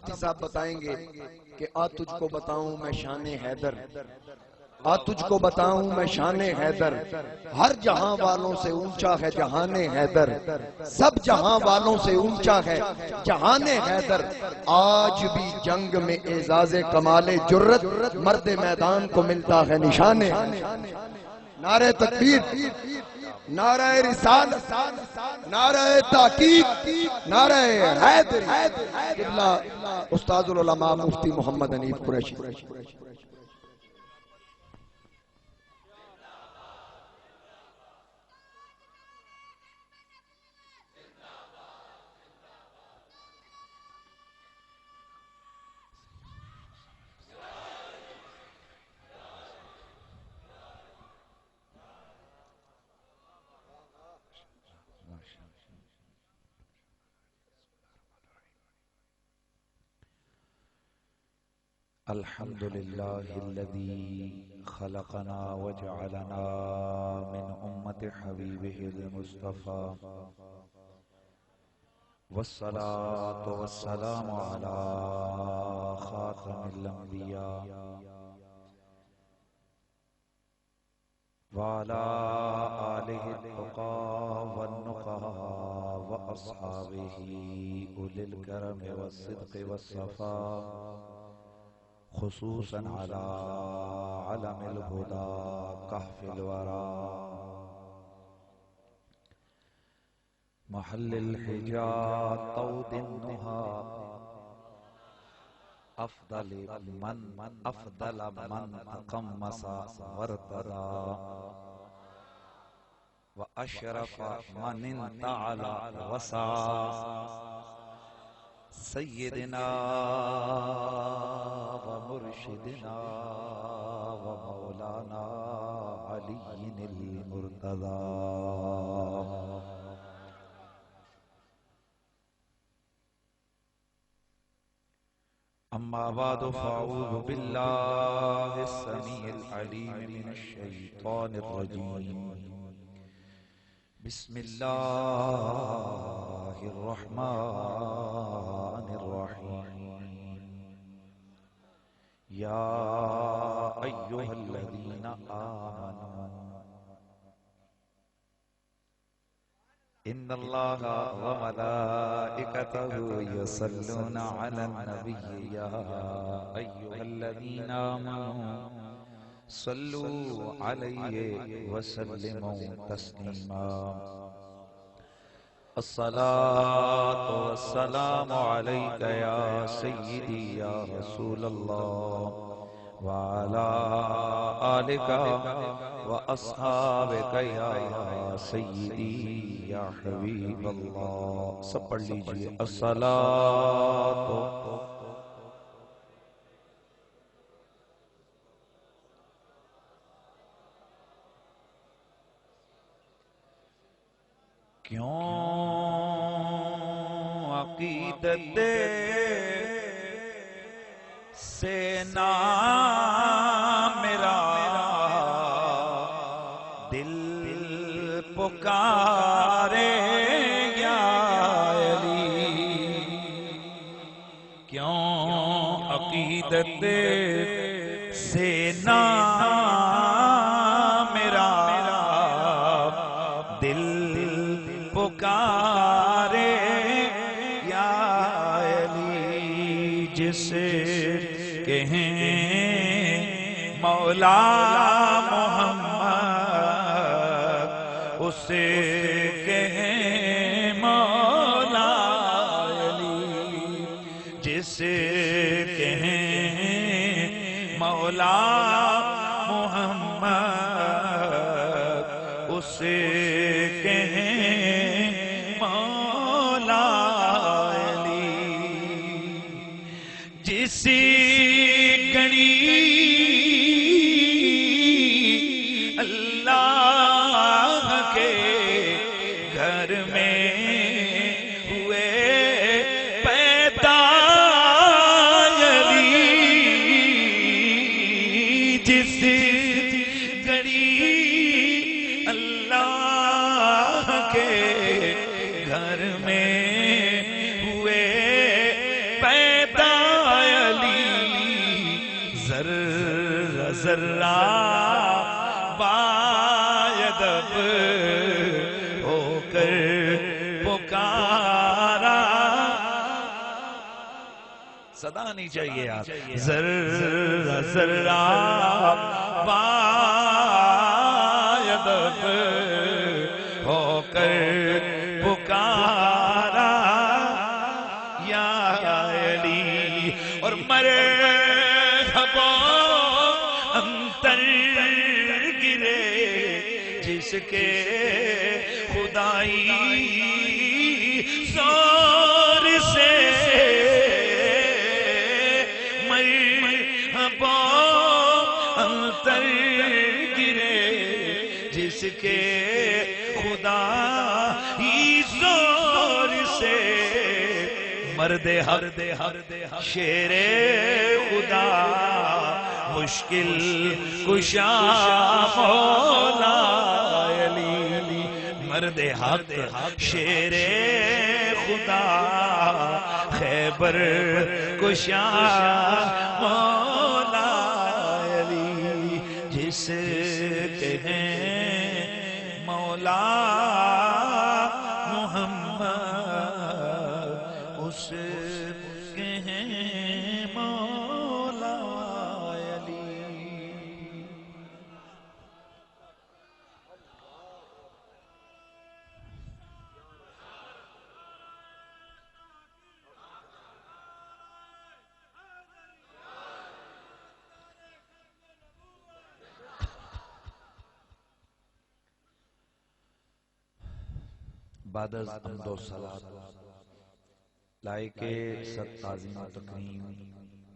مفتی صاحب بتائیں گے کہ آ تجھ کو بتاؤں میں شان حیدر، آ تجھ کو بتاؤں میں شان حیدر، ہر جہاں والوں سے اونچا ہے جہان حیدر، سب جہاں والوں سے اونچا ہے جہان حیدر، آج بھی جنگ میں اعزاز کمال جرت مرد میدان کو ملتا ہے نشان۔ نعرہ تکبیر، نعرہ رسالت، نعرہ تحقیق، نعرہ حیدر، قبلہ استاد العلماء مفتی محمد حنیف قریشی۔ الحمد لله الذي خلقنا وجعلنا من أمة حبيبه المصطفى، والصلاة والسلام على خاتم الأنبياء وعلى آله التقى والنقى وأصحابه أولي الكرم والصدق والصفاء، خصوصاً على علم الهدى كهف الورى، محل الحجاب طود النهى، أفضل من تقمص وارتدى، وأشرف من انتعل وسعى، سيدنا ومرشدنا ومولانا علي المرتضى، أما بعد فأعوذ بالله السميع العليم من الشيطان الرجيم، بسم الله الرحمن الرحيم، يا أيها الذين آمنوا إن الله وملائكته يصلون على النبي، يا أيها الذين آمنوا صلوا عليه وسلموا تسليما، الصلاة والسلام عليك يا سيدي يا رسول الله، وعلى آلك وأصحابك يا سيدي يا حبيب الله۔ سب پڑھ لیجئے الصلاة کیوں عقیدت سے نہ میرا دل پکارے یا علی، کیوں عقیدت سے نہ میرا دل پکارے یا علی، جسے کہیں مولا محمد اسے کہیں مولا علی، جسے کہیں مولا محمد اسے کہیں مولا علی، جسی گھڑی اللہ کے گھر میں ہوئے پیدا علی، جس گھڑی اللہ کے گھر میں ہوئے پیدا ذرہ بایدب ہو کر پکارا. صدا نہیں چاہیے یار. ذرہ ذرہ بایدب ہو کر پکارا یا علی. اور مرحبا انتر گرے جس کے خدائی زور سے. مرحبا انتر گرے جس کے خدائی زور سے. مرد حق شیر خدا مشکل کشا مولا علی. مرد حق شیر خدا خیبر کشا مولا علی. جس کے ہیں مولا محمد اس کے ہیں مولا علی. بعد از حمد و صلات لائق صد تعظیم و تکریم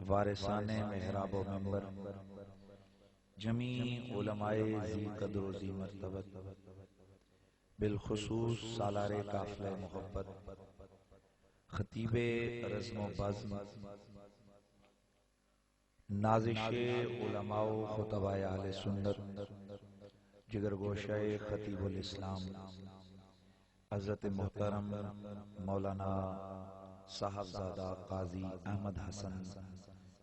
وارثان محراب و منبر جمیع علماء ذی قدر و ذی مرتبت بالخصوص سالار قافلہ محبت خطیب رزم و بزم نازش علماء و خطباء اہل سنت جگرگوشہ خطیب الاسلام حضرت محترم مولانا صاحبزادہ قاضی احمد حسن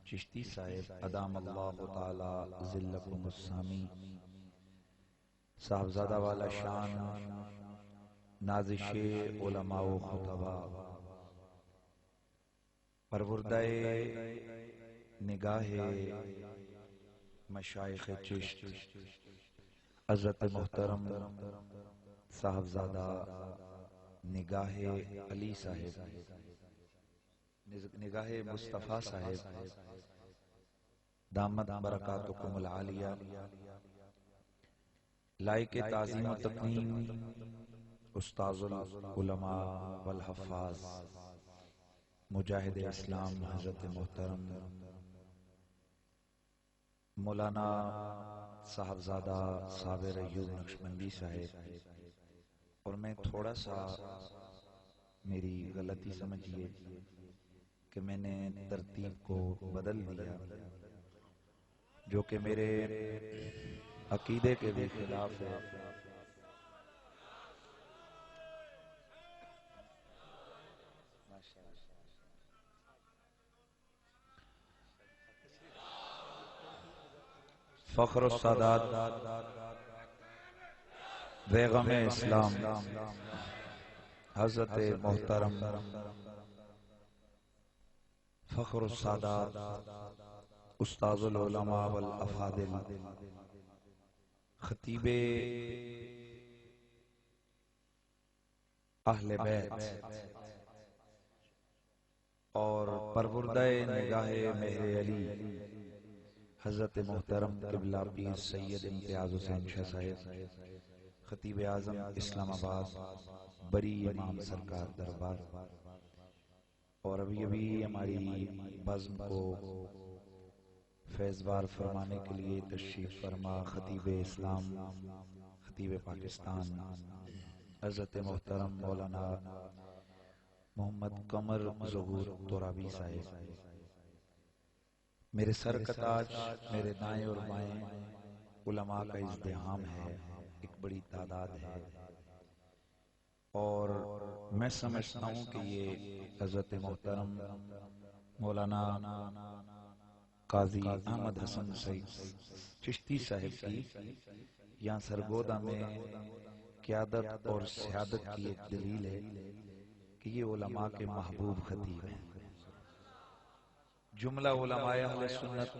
چشتی صاحب ادام اللہ تعالی ذلکم السامی صاحبزادہ والا شان نازش علماء و خطباء پروردہ نگاہ مشائخ چشت حضرت محترم صاحبزادہ نگاہ علی صاحب نگاہ مصطفیٰ صاحب دامت برکاتکم العالیہ لائق تعظیم و تکریم استاذ العلماء والحفاظ مجاہد اسلام حضرت محترم مولانا صاحبزادہ صابر ایوب نقشبندی صاحب. اور میں تھوڑا سا میری غلطی سمجھیے کہ میں نے ترتیب کو بدل دیا جو کہ میرے عقیدے کے بھی خلاف ہے. فخر السادات بیگم اسلام حضرت محترم فخر السادات استاذ العلماء والافاضل خطیب اہل بیت اور پروردہ نگاہ مہر علی حضرت محترم قبلہ پیر سید امتیاز حسین شاہ صاحب خطیب اعظم اسلام آباد بری امام سرکار دربار. اور ابھی ہماری بزم کو فیضوار فرمانے کے لیے تشریف فرما خطیب اسلام خطیب پاکستان حضرت محترم مولانا محمد قمر ظہور ترابی صاحب. میرے سر کا تاج میرے دائیں اور بائیں علماء کا ازدحام ہے، ایک بڑی تعداد ہے، اور میں سمجھتا ہوں کہ یہ حضرت محترم مولانا قاضی احمد حسن سعید چشتی صاحب کی یہاں سرگودا میں قیادت اور سیادت کی ایک دلیل ہے کہ یہ علماء کے محبوب خطیب ہیں. جملہ علماء اہل سنت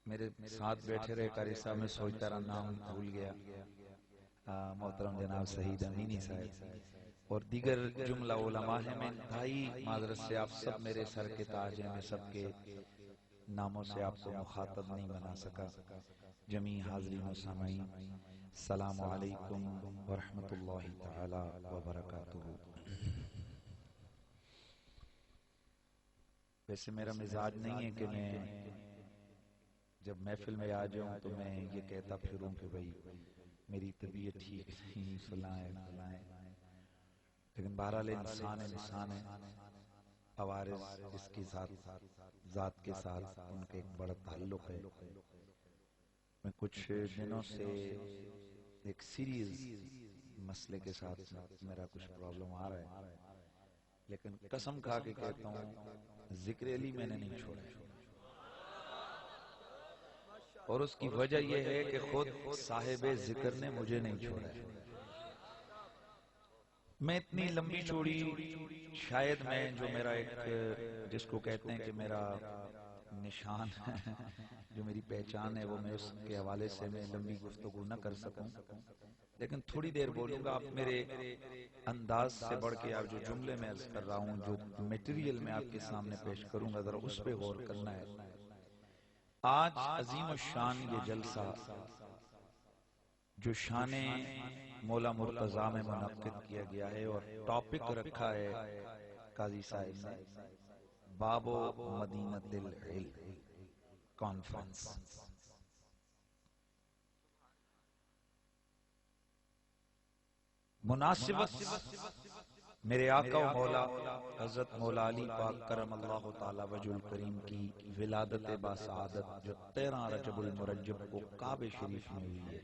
میرے ساتھ بیٹھے رہے قاری صاحب میں سوچتا رہا نام بھول گیا محترم جناب سعید امینی صاحب اور دیگر جملہ علماء ہیں. میں انتہائی معذرت سے آپ سب میرے سر کے تاج ہیں, میں سب کے ناموں سے آپ کو مخاطب نہیں بنا سکا. جمیع حاضرین و سامعین السلام علیکم ورحمۃ اللہ تعالی وبرکاتہ. ویسے میرا مزاج نہیں ہے کہ میں جب محفل میں آ جاؤں تو میں یہ کہتا پھروں کہ بھئی میری طبیعت ٹھیک نہیں فلاں ہے, لیکن بہرحال انسان ہے عوارض اس کی ذات کے ساتھ ان کے ایک بڑا تعلق ہے. میں کچھ دنوں سے ایک سیریز مسئلے کے ساتھ میرا کچھ پرابلم آ رہا ہے, لیکن قسم کھا کے کہتا ہوں ذکر علی میں نے نہیں چھوڑا, اور اس کی وجہ یہ ہے کہ خود صاحب ذکر نے مجھے نہیں چھوڑا. میں اتنی لمبی چوڑی شاید میں جو میرا ایک جس کو کہتے ہیں کہ میرا نشان ہے, جو میری پہچان ہے, وہ میں اس کے حوالے سے میں لمبی گفتگو نہ کر سکوں, لیکن تھوڑی دیر بولوں گا. آپ میرے انداز سے بڑھ کے آپ جو جملے میں عرض کر رہا ہوں, جو میٹیریل میں آپ کے سامنے پیش کروں گا, ذرا اس پہ غور کرنا ہے. آج عظیم الشان یہ جلسہ جو شان مولا مرتضیٰ میں منعقد کیا گیا ہے اور ٹاپک رکھا ہے قاضی صاحب نے باب مدینۃ العلم کانفرنس. مناسبت میرے آقا و مولا حضرت مولا علی پاک کرم اللہ تعالی وجہ الکریم کی ولادت باسعادت جو 13 رجب المرجب کو کعبہ شریف میں ہوئی ہے,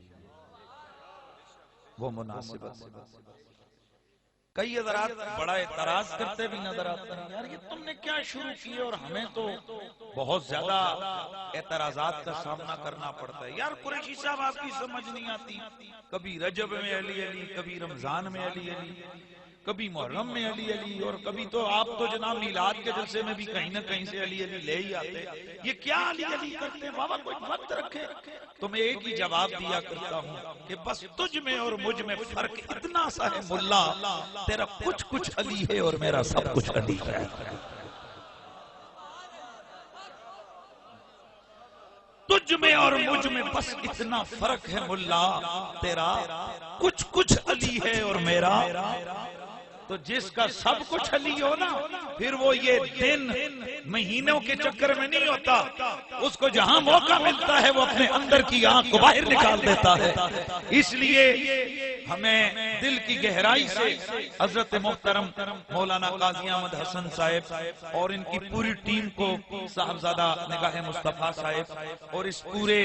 وہ مناسبت. کئی حضرات بڑا اعتراض کرتے بھی نظر آتے ہیں, یار یہ تم نے کیا شروع کیے اور ہمیں تو بہت زیادہ اعتراضات کا سامنا کرنا پڑتا ہے. یار قریشی صاحب آپ کی سمجھ نہیں آتی, کبھی رجب میں علی علی, کبھی رمضان میں علی علی, کبھی محرم میں علی علی, اور کبھی تو آپ تو جناب میلاد کے جلسے میں بھی کہیں نہ کہیں سے علی علی لے ہی آتے. یہ کیا علی علی کرتے ہیں بابا, کوئی وقت رکھے. تو میں ایک ہی جواب دیا کرتا ہوں کہ بس تجھ میں اور مجھ میں فرق اتنا سا ہے ملا, تیرا کچھ علی ہے اور میرا سب کچھ علی ہے. تجھ میں اور مجھ میں بس اتنا فرق ہے ملا, تیرا کچھ علی ہے اور میرا. تو جس کا سب کچھ علی ہو نا, پھر وہ یہ دن مہینوں کے چکر میں نہیں ہوتا, اس کو جہاں موقع ملتا ہے وہ اپنے اندر کی آنکھ کو باہر نکال دیتا ہے. اس لیے ہمیں دل کی گہرائی سے حضرت محترم مولانا قاضی احمد حسن صاحب اور ان کی پوری ٹیم کو, صاحبزادہ نگاہ مصطفیٰ صاحب اور اس پورے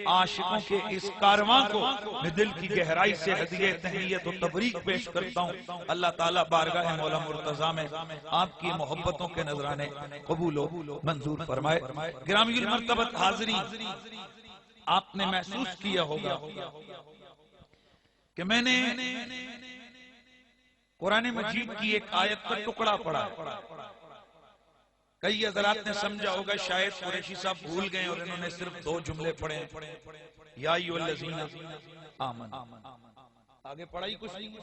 عاشقوں کے اس کارواں کو میں دل کی گہرائی سے ہدیہ تہنیت و تبریک پیش کرتا ہوں. اللہ تعالیٰ بارگاہ مولا مرتضیٰ میں آپ کی محبتوں کے نذرانے قبول و منظور فرمائے. گرامی المرتبت حاضرین, آپ نے محسوس کیا ہوگا کہ میں نے قرآن مجید کی ایک آیت کا ٹکڑا پڑھا. کئی حضرات نے سمجھا ہوگا شاید قریشی صاحب بھول گئے اور انہوں نے صرف 2 جملے پڑھے, یا ایھا الذین آمنوا. آگے پڑھائی کچھ نہیں,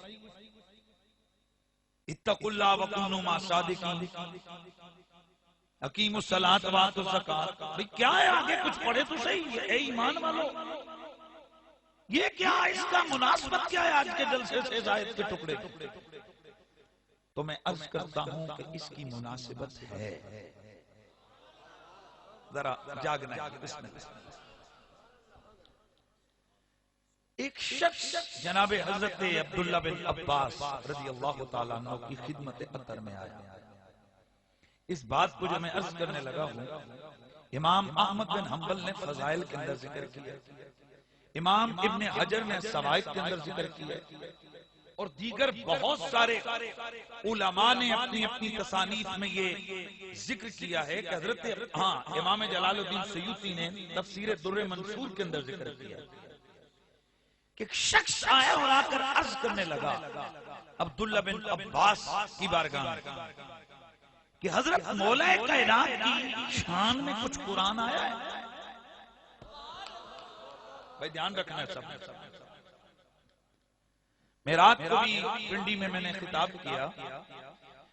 اتقوا اللہ وکونوا مع الصادقین, اقیموا الصلاۃ وآتوا الزکاۃ. بھئی کیا ہے آگے کچھ پڑھے تو صحیح, اے ایمان والو یہ کیا, اس کا مناسبت کیا ہے آج کے جلسے سے زائد کے ٹکڑے. تو میں عرض کرتا ہوں کہ اس کی مناسبت ہے, ذرا جاگنا ہے. بسم اللہ. ایک شخص جناب حضرت عبداللہ بن عباس رضی اللہ تعالیٰ عنہ کی خدمت اطہر میں آیا. اس بات کو جو میں عرض کرنے لگا ہوں, امام احمد بن حنبل نے فضائل کے اندر ذکر کیا, امام ابن حجر نے سوائد کے اندر ذکر کیا, اور دیگر بہت سارے علماء نے اپنی اپنی تصانیف میں یہ ذکر کیا ہے کہ حضرت امام جلال الدین سیوطی نے تفسیر در منصور کے اندر ذکر کیا کہ ایک شخص آیا اور آ کر عرض کرنے لگا عبداللہ بن عباس کی بارگاہ میں کہ حضرت مولا کائنات کی شان میں کچھ قرآن آیا ہے؟ بھائی دھیان رکھنا ہے سب. میرات کو بھی پنڈی میں نے خطاب کیا،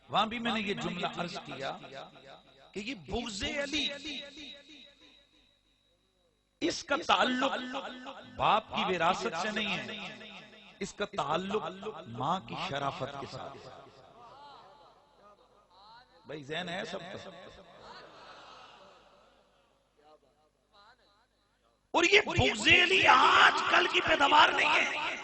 وہاں بھی میں نے یہ جملہ عرض کیا کہ یہ بغض علی اس کا تعلق باپ کی وراثت سے نہیں ہے، اس کا تعلق ماں کی شرافت کے ساتھ. بھائی ذہن ہے سب کا. اور یہ بغض علی آج کل کی پیداوار نہیں ہے،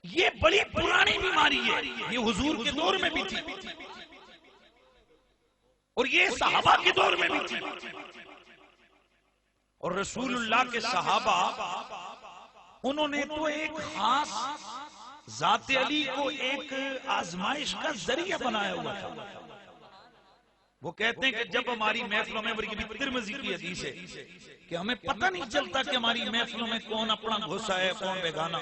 یہ بڑی پرانی بیماری ہے. یہ حضور کے دور میں بھی تھی اور یہ صحابہ کے دور میں بھی تھی. اور رسول اللہ کے صحابہ انہوں نے تو ایک خاص ذات علی کو ایک آزمائش کا ذریعہ بنایا ہوا تھا. وہ کہتے ہیں کہ جب ہماری محفلوں میں ترمذی کی حدیث ہے کہ ہمیں پتہ نہیں چلتا کہ ہماری محفلوں میں کون اپنا گھسا ہے کون بیگانہ،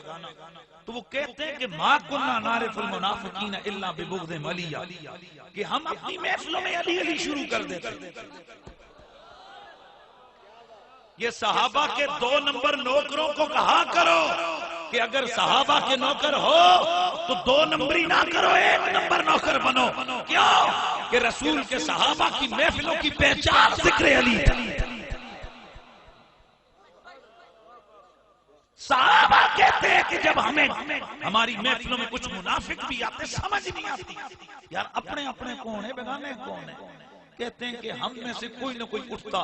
تو وہ کہتے ہیں کہ ما کننا نعرف المنافقین الا ببغض علی، کہ ہم اپنی محفلوں میں علی علی شروع کر دیتے. یہ صحابہ کے 2 نمبر نوکروں کو کہا کرو کہ اگر صحابہ کے نوکر ہو تو 2 نمبری نہ کرو، 1 نمبر نوکر بنو. کیوں کہ رسول کے صحابہ کی محفلوں کی پہچان ذکر علی تھی. صحابہ کہتے ہیں کہ جب ہماری محفلوں میں کچھ منافق بھی آتے سمجھ نہیں آتی یار اپنے اپنے کون ہے بیگانے کون ہے. کہتے ہیں کہ ہم میں سے کوئی نہ کوئی اٹھتا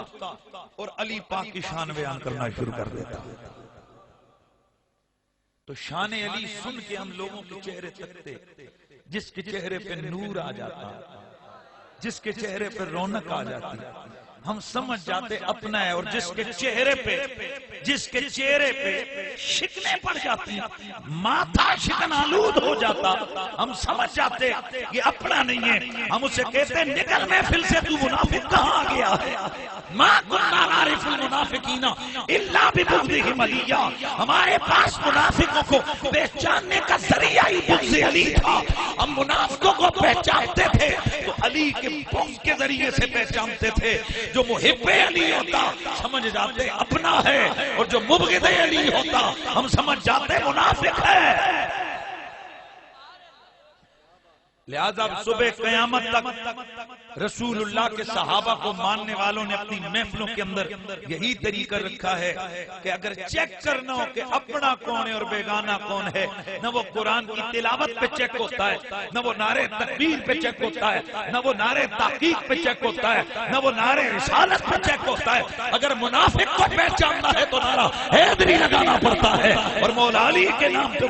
اور علی پاک کی شان بیان کرنا شروع کر دیتا. تو شان علی سن کے ہم لوگوں کے چہرے تکتے، جس کے چہرے پہ نور آ جاتا، جس کے چہرے پہ رونق آ جاتی، ہم سمجھ جاتے اپنا ہے. اور جس کے چہرے پہ شکنے پڑ جاتی، ماتھا شکن آلود ہو جاتا، ہم سمجھ جاتے یہ اپنا نہیں ہے. ہم اسے کہتے نکل محفل سے، تو منافق کہاں آ گیا ہے. ما کننا نعرف المنافقین الا ببغضهم علی، ہمارے پاس منافقوں کو پہچاننے کا ذریعہ ہی بغض علی تھا. ہم منافقوں کو پہچانتے تھے تو علی کے بغض کے ذریعے سے پہچانتے تھے. جو محب علی ہوتا سمجھ جاتے اپنا ہے، اور جو مبغض علی ہوتا ہم سمجھ جاتے منافق ہے. لہذا صبح قیامت تک رسول اللہ کے صحابہ کو ماننے والوں نے اپنی محفلوں کے اندر یہی طریقہ رکھا ہے کہ اگر چیک کرنا ہو کہ اپنا کون ہے اور بیگانہ کون ہے، نہ وہ قرآن کی تلاوت پہ چیک ہوتا ہے، نہ وہ نعرے تکبیر پہ چیک ہوتا ہے، نہ وہ نعرے تحقیق پہ چیک ہوتا ہے، نہ وہ نعرے رسالت پہ چیک ہوتا ہے. اگر منافق کو پہچاننا ہے تو نعرہ حیدری لگانا پڑتا ہے، اور مولا علی کے نام پہ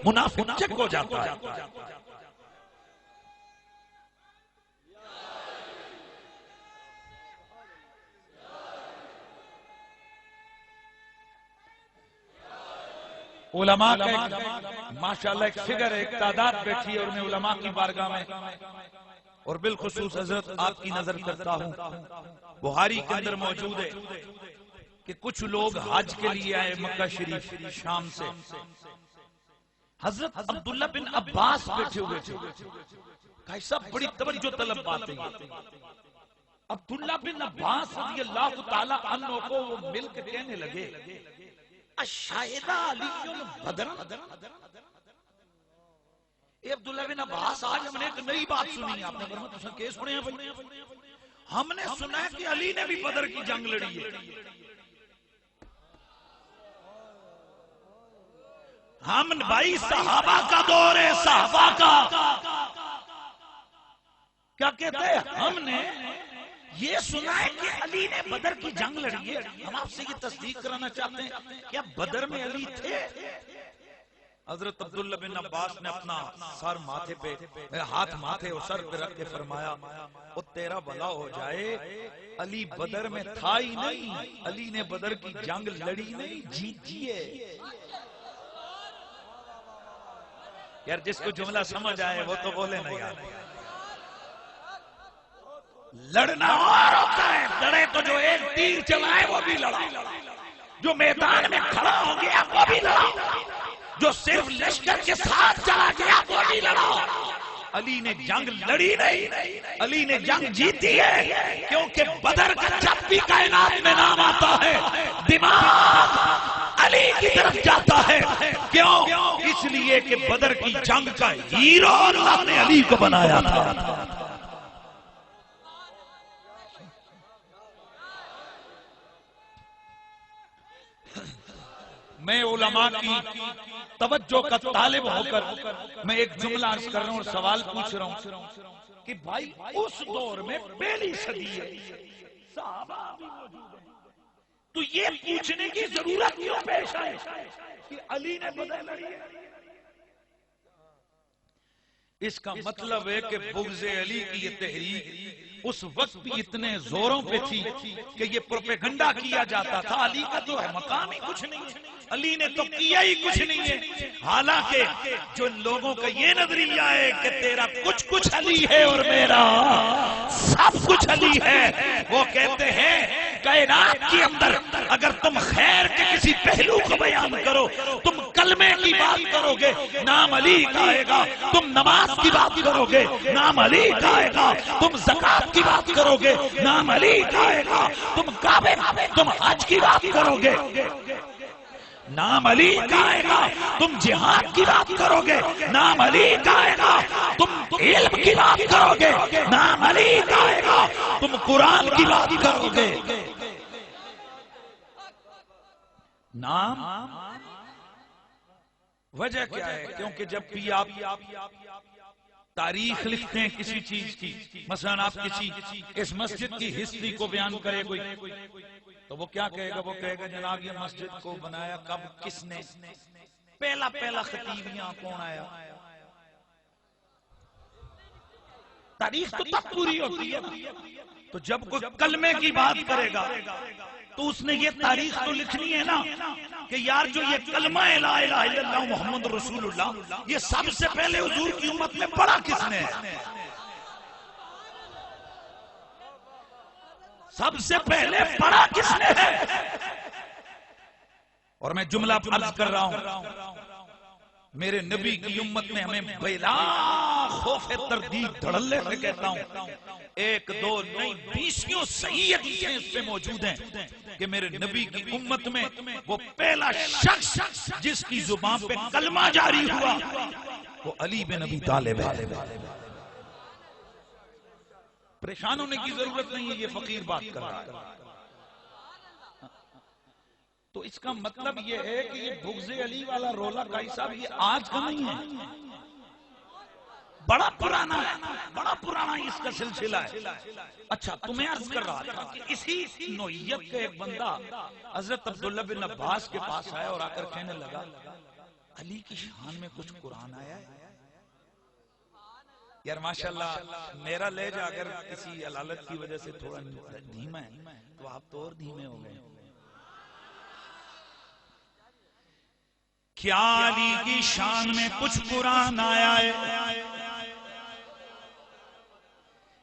منافق چیک ہو جاتا ہے. علماء کا ایک ماشاءاللہ ایک فگر ہے، ایک تعداد بیٹھی ہے، اور میں علماء کی بارگاہ میں اور بالخصوص حضرت آپ کی نظر کرتا ہوں. بخاری کے اندر موجود ہے کہ کچھ لوگ حج کے لیے آئے مکہ شریف شام سے. حضرت عبداللہ بن عباس بیٹھے ہوئے تھے. بھائی صاحب بڑی توجہ طلب بات ہے. عبداللہ بن عباس رضی اللہ تعالی عنہ کو وہ مل کے کہنے لگے اشاہدہ علی بدر. اے عبداللہ بن عباس آج ہم نے ایک نئی بات سنی. آپ نے فرمایا تم کیس پڑھے ہیں؟ ہم نے سنا ہے کہ علی نے بھی بدر کی جنگ لڑی ہے. ہم بھائی صحابہ کا دور ہے، صحابہ کا کیا کہتے ہیں، ہم نے یہ سنا ہے کہ علی نے بدر کی جنگ لڑی ہے. ہم آپ سے یہ تصدیق کرانا چاہتے ہیں کیا بدر میں علی تھے؟ حضرت عبداللہ بن عباس نے اپنا سر ماتھے پہ، ہاتھ ماتھے اور سر پہ رکھ کے فرمایا او تیرا بھلا ہو جائے، علی بدر میں تھا ہی نہیں، علی نے بدر کی جنگ لڑی نہیں، جیتی ہے. یار جس کو جملہ سمجھ آئے وہ تو بولے نا یار. لڑنا اور ہوتا ہے، لڑے تو جو ایک تیر چلائے وہ بھی لڑا، جو میدان میں کھڑا ہو گیا وہ بھی لڑا، جو صرف لشکر کے ساتھ چلا گیا وہ بھی لڑا. علی نے جنگ لڑی نہیں، علی نے جنگ جیتی ہے، کیونکہ بدر کا جب بھی کائنات میں نام آتا ہے دماغ علی کی طرف جاتا ہے. کیوں؟ اس لیے کہ بدر کی جنگ کا ہیرو اللہ نے علی کو بنایا تھا. میں علماء کی توجہ کا طالب ہو کر میں ایک جملہ عرض کر رہا ہوں اور سوال پوچھ رہا ہوں کہ بھائی اس دور میں پہلی صدی ہے، صحابہ بھی موجود ہیں، تو یہ پوچھنے کی ضرورت کیوں پیش آئی کہ علی نے بدر لڑی ہے؟ اس کا مطلب ہے کہ بغض علی کی یہ تحریک اس وقت بھی اتنے زوروں پہ تھی کہ یہ پروپیگنڈا کیا جاتا تھا علی کا تو ہے مقام ہی کچھ نہیں ہے، علی نے تو کیا ہی کچھ نہیں ہے. حالانکہ جو لوگوں کا یہ نظریہ ہے کہ تیرا کچھ علی ہے اور میرا سب کچھ علی ہے، وہ کہتے ہیں کائنات کے اندر اگر تم خیر کے کسی پہلو کو بیان کرو، تم کلمے کی بات کرو گے نام علی کا آئے گا، تم نماز کی بات کرو گے نام علی کا آئے گا، تم زکات کی بات کرو گے نام علی کا آئے گا، تم کعبے تم حج کی بات کرو گے نام علی کا آئے گا، تم جہاد کی بات کرو گے نام علی کا آئے گا، تم علم کی بات کرو گے نام علی کا آئے گا، تم قرآن کی بات کرو گے نام. وجہ کیا ہے؟ کیونکہ جب بھی آپ تاریخ لکھتے ہیں کسی چیز کی، مثلا آپ کسی اس مسجد کی ہسٹری کو بیان کرے کوئی، تو وہ کیا کہے گا؟ وہ کہے گا جناب یہ مسجد کو بنایا کب، کس نے، پہلا خطیب یہاں کون آیا. تاریخ تو تب پوری ہوتی ہے. تو جب کوئی کلمے کی بات کرے گا تو اس نے یہ تاریخ تو لکھنی ہے نا کہ یار جو یہ کلمہ لا الہ الا اللہ محمد رسول اللہ یہ سب سے پہلے حضور کی امت میں پڑھا کس نے ہے؟ سب سے پہلے پڑھا کس نے ہے؟ اور میں جملہ عرض کر رہا ہوں، میرے نبی کی امت میں ہمیں بلا خوف تردید دھڑلے سے کہتا ہوں، ایک دو نہیں 20 صحیح حدیثیں اس سے موجود ہیں کہ میرے نبی کی امت میں وہ پہلا شخص جس کی زبان پہ کلمہ جاری ہوا وہ علی بن ابی طالب ہے. پریشان ہونے کی ضرورت نہیں ہے، یہ فقیر بات کر رہا ہے. تو اس کا مطلب یہ ہے کہ یہ بغض علی والا رولا قائی صاحب یہ آج کا نہیں ہے، بڑا پرانا ہے، بڑا پرانا اس کا سلسلہ ہے. اچھا تمہیں عرض کر رہا تھا کہ اسی نوعیت کا ایک بندہ حضرت عبداللہ بن عباس کے پاس آیا اور آ کر کہنے لگا علی کی شان میں کچھ قرآن آیا ہے. یار ماشاءاللہ میرا لہجہ اگر کسی علالت کی وجہ سے تھوڑا دھیما ہے تو آپ تو اور دھیمے ہو گئے. کیا علی کی شان میں کچھ قرآن آیا ہے؟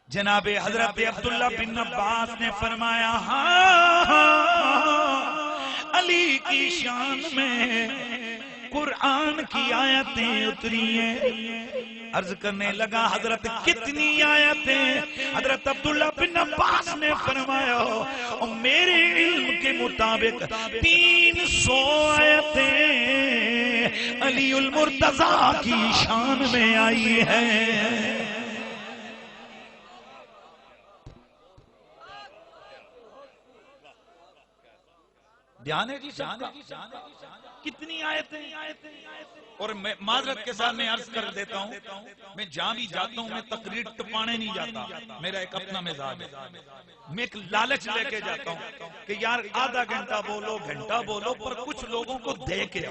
جناب حضرت عبداللہ بن عباس نے فرمایا ہاں علی کی شان میں قرآن کی آیتیں اتری ہیں. عرض کرنے لگا حضرت کتنی آیتیں؟ حضرت عبداللہ بن عباس نے فرمایا میرے علم کے مطابق 300 آیتیں علی المرتضی کی شان میں آئی ہیں. دھیان ہے جی سب کا؟ کتنی آیتیں؟ اور میں معذرت کے ساتھ میں عرض کر دیتا ہوں، میں جہاں بھی جاتا ہوں میں تقریر ٹپانے نہیں جاتا، میرا ایک اپنا مزاج ہے. میں ایک لالچ لے کے جاتا ہوں کہ یار آدھا گھنٹہ بولو گھنٹہ بولو پر کچھ لوگوں کو دے کے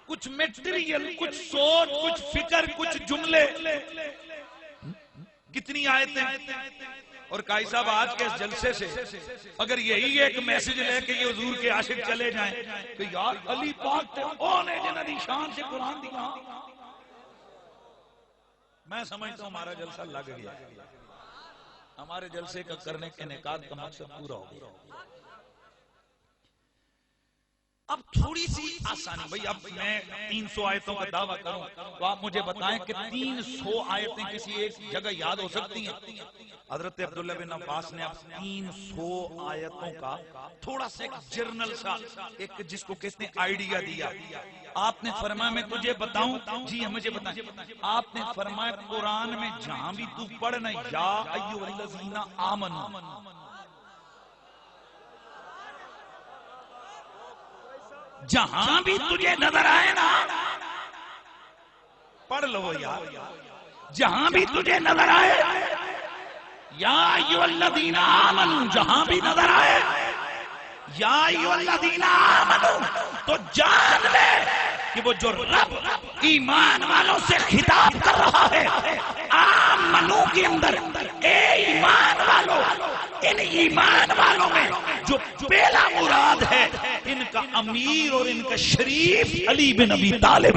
کچھ میٹیریل، کچھ سوچ، کچھ فکر، کچھ جملے. کتنی آیتیں؟ اور قائی صاحب آج کے اس جلسے سے اگر یہی ایک میسج لے کہ یہ حضور کے عاشق چلے جائیں کہ یار علی پاک تے اونے جنہاں دی شان سے قرآن دیا میں سمجھتا ہوں ہمارا جلسہ لگ گیا، ہمارے جلسے کا کرنے کے انعقاد کا مقصد پورا ہو گیا۔ اب تھوڑی سی آسانی، بھئی اب میں 300 آیتوں کا دعویٰ کروں تو آپ مجھے بتائیں کہ 300 آیتیں کسی ایک جگہ یاد ہو سکتی ہیں؟ حضرت عبداللہ بن عباس نے اب 300 آیتوں کا تھوڑا سا ایک جرنل سا ایک جس کو کہتے ہیں آئیڈیا دیا۔ آپ نے فرمایا میں تجھے بتاؤں؟ جی مجھے بتائیں۔ آپ نے فرمایا قرآن میں جہاں بھی تو پڑھنا یا ایھا الذین آمنوا، جہاں بھی تجھے نظر آئے نا پڑھ لو یار، جہاں بھی تجھے نظر آئے یا ایھا الذین آمنوا، جہاں بھی نظر آئے یا ایھا الذین آمنوا، تو جان لے کہ وہ جو رب ایمان والوں سے خطاب کر رہا ہے آمنو کے اندر، اے ایمان والوں، ان ایمان والوں میں جو پہلا مراد ہے ان کا امیر اور ان کا شریف علی بن ابی طالب۔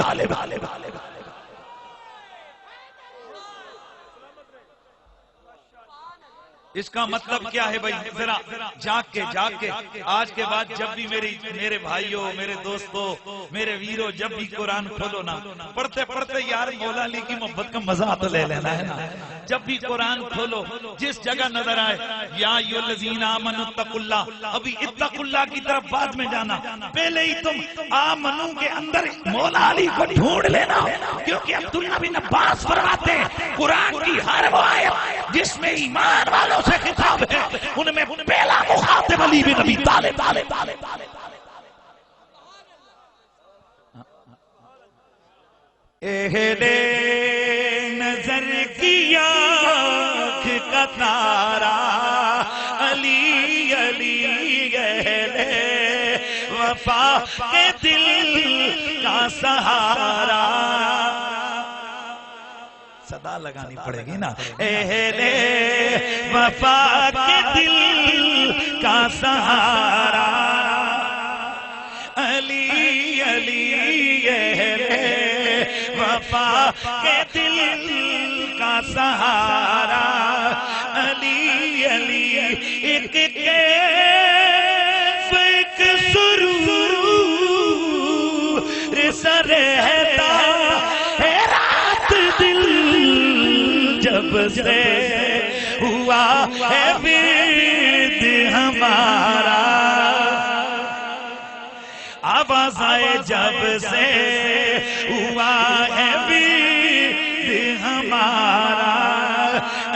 اس کا مطلب کیا ہے بھائی؟ ذرا جاگ کے آج کے بعد جب بھی میرے بھائیوں، میرے دوستوں، میرے ویروں، جب بھی قرآن کھولو نا، پڑھتے پڑھتے یار مولا علی کی محبت کا مزہ تو لے لینا ہے نا۔ جب بھی قرآن کھولو جس جگہ نظر آئے یا ایھا الذین آمنوا اتقوا اللہ، ابھی اتقوا اللہ کی طرف بعد میں جانا، پہلے ہی تم آمنو کے اندر مولا علی کو ڈھونڈ لینا، کیونکہ عبداللہ بن عباس فرماتے ہیں قرآن کی ہر وہ آیت جس میں ایمان والوں سے خطاب ہے ان میں پہلا مخاطب علی بن ابی طالب۔ اہل نظر کی آنکھ کا تارا علی علی، اہل وفا کے دل کا سہارا، صدا لگانی پڑے گی نا، اہل وفا کے دل کا سہارا علی علی، اہل وفا کے دل کا سہارا علی علی، ایک کیف ایک سرور سا رہتا ہے رات دل جب سے ہوا ہے ورد ہمارا، آواز آئے جب سے ہوا ہے ورد ہمارا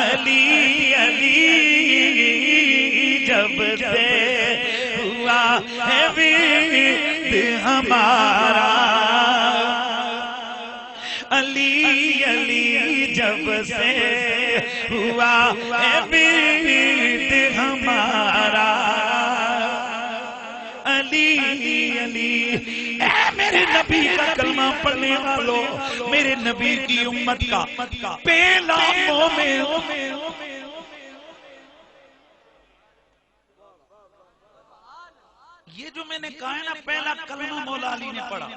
علی علی، جب سے ہوا ہے ورد ہمارا علی علی، جب سے ہوا ہے ورد ہمارا علی علی۔ اے میرے نبی کا کلمہ پڑھنے والوں، میرے نبی کی امت کا پہلا مومن، یہ جو میں نے کہا ہے نا پہلا کلمہ مولا علی نے پڑھا،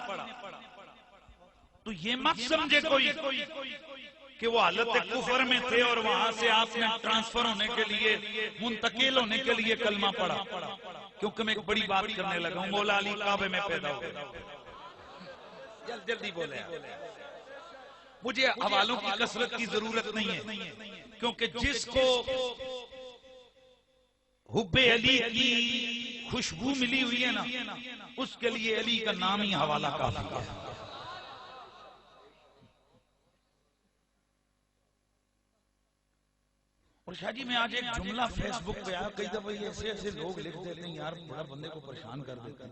تو یہ مت سمجھے کوئی کہ وہ حالت کفر میں تھے اور وہاں سے آپ نے ٹرانسفر ہونے کے لیے، منتقل ہونے کے لیے کلمہ پڑھا، کیونکہ میں ایک بڑی بات کرنے لگا ہوں۔ مولا علی کعبے میں پیدا ہو گئے، جلدی بولے، مجھے حوالوں کی کثرت کی ضرورت نہیں ہے، کیونکہ جس کو حب علی کی خوشبو ملی ہوئی ہے نا، اس کے لیے علی کا نام ہی حوالہ کافی ہے۔ اور شاہ جی میں آج ایک جملہ فیس بک پہ آیا، کئی دفعہ ایسے ایسے لوگ لکھ دیتے ہیں یار، بڑا بندے کو پریشان کر دیتے ہیں۔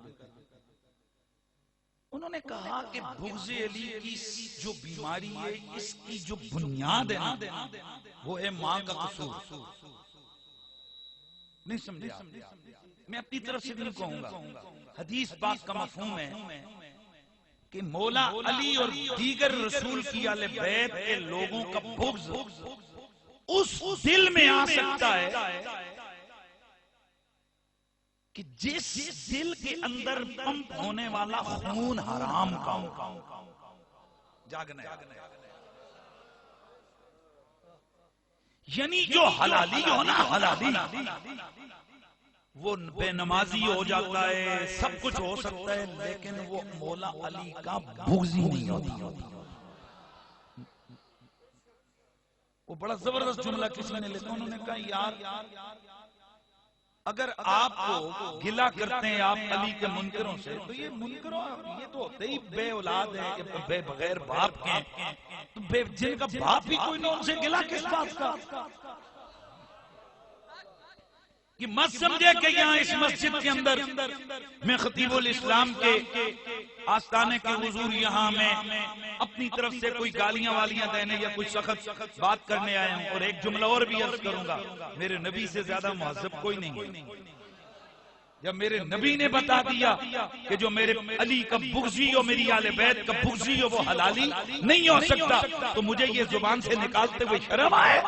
انہوں نے کہا کہ بغض علی کی جو بیماری ہے، اس کی جو بنیاد ہے نا، وہ ہے ماں کا قصور۔ نہیں سمجھے آپ؟ میں اپنی طرف سے نہیں کہوں گا، حدیث پاک کا مفہوم ہے کہ مولا علی اور دیگر رسول کی اہل بیت کے لوگوں کا بغض اس دل میں آ سکتا ہے کہ جس دل کے اندر پمپ ہونے والا خون حرام کا ہو۔ جاگنا ہے، یعنی جو حلالی ہو نا حلالی، وہ بے نمازی ہو جاتا ہے، سب کچھ ہو سکتا ہے، لیکن وہ مولا علی کا بغضی نہیں ہوتا۔ وہ بڑا زبردست جملہ کسی نے لکھا، انہوں نے کہا یار اگر آپ کو گلہ کرتے ہیں آپ علی کے منکروں سے، تو یہ منکروں یہ تو ہوتے ہی بے اولاد ہے، بے بغیر باپ کے، تو جن کا باپ ہی کوئی نہیں ان سے گلہ کس بات کا؟ کہ مت سمجھے کہ یہاں اس مسجد کے اندر میں خطیب الاسلام کے آستانے کے حضور یہاں میں اپنی طرف سے کوئی گالیاں والیاں دینے یا کوئی سخت بات کرنے آیا ہوں۔ اور ایک جملہ اور بھی عرض کروں گا، میرے نبی سے زیادہ مہذب کوئی نہیں ہے۔ جب میرے نبی نے بتا دیا کہ جو میرے علی کا بغضی ہو، میری آل بیت کا بغضی ہو، وہ حلالی نہیں ہو سکتا، تو مجھے یہ زبان سے نکالتے ہوئے شرم آئے۔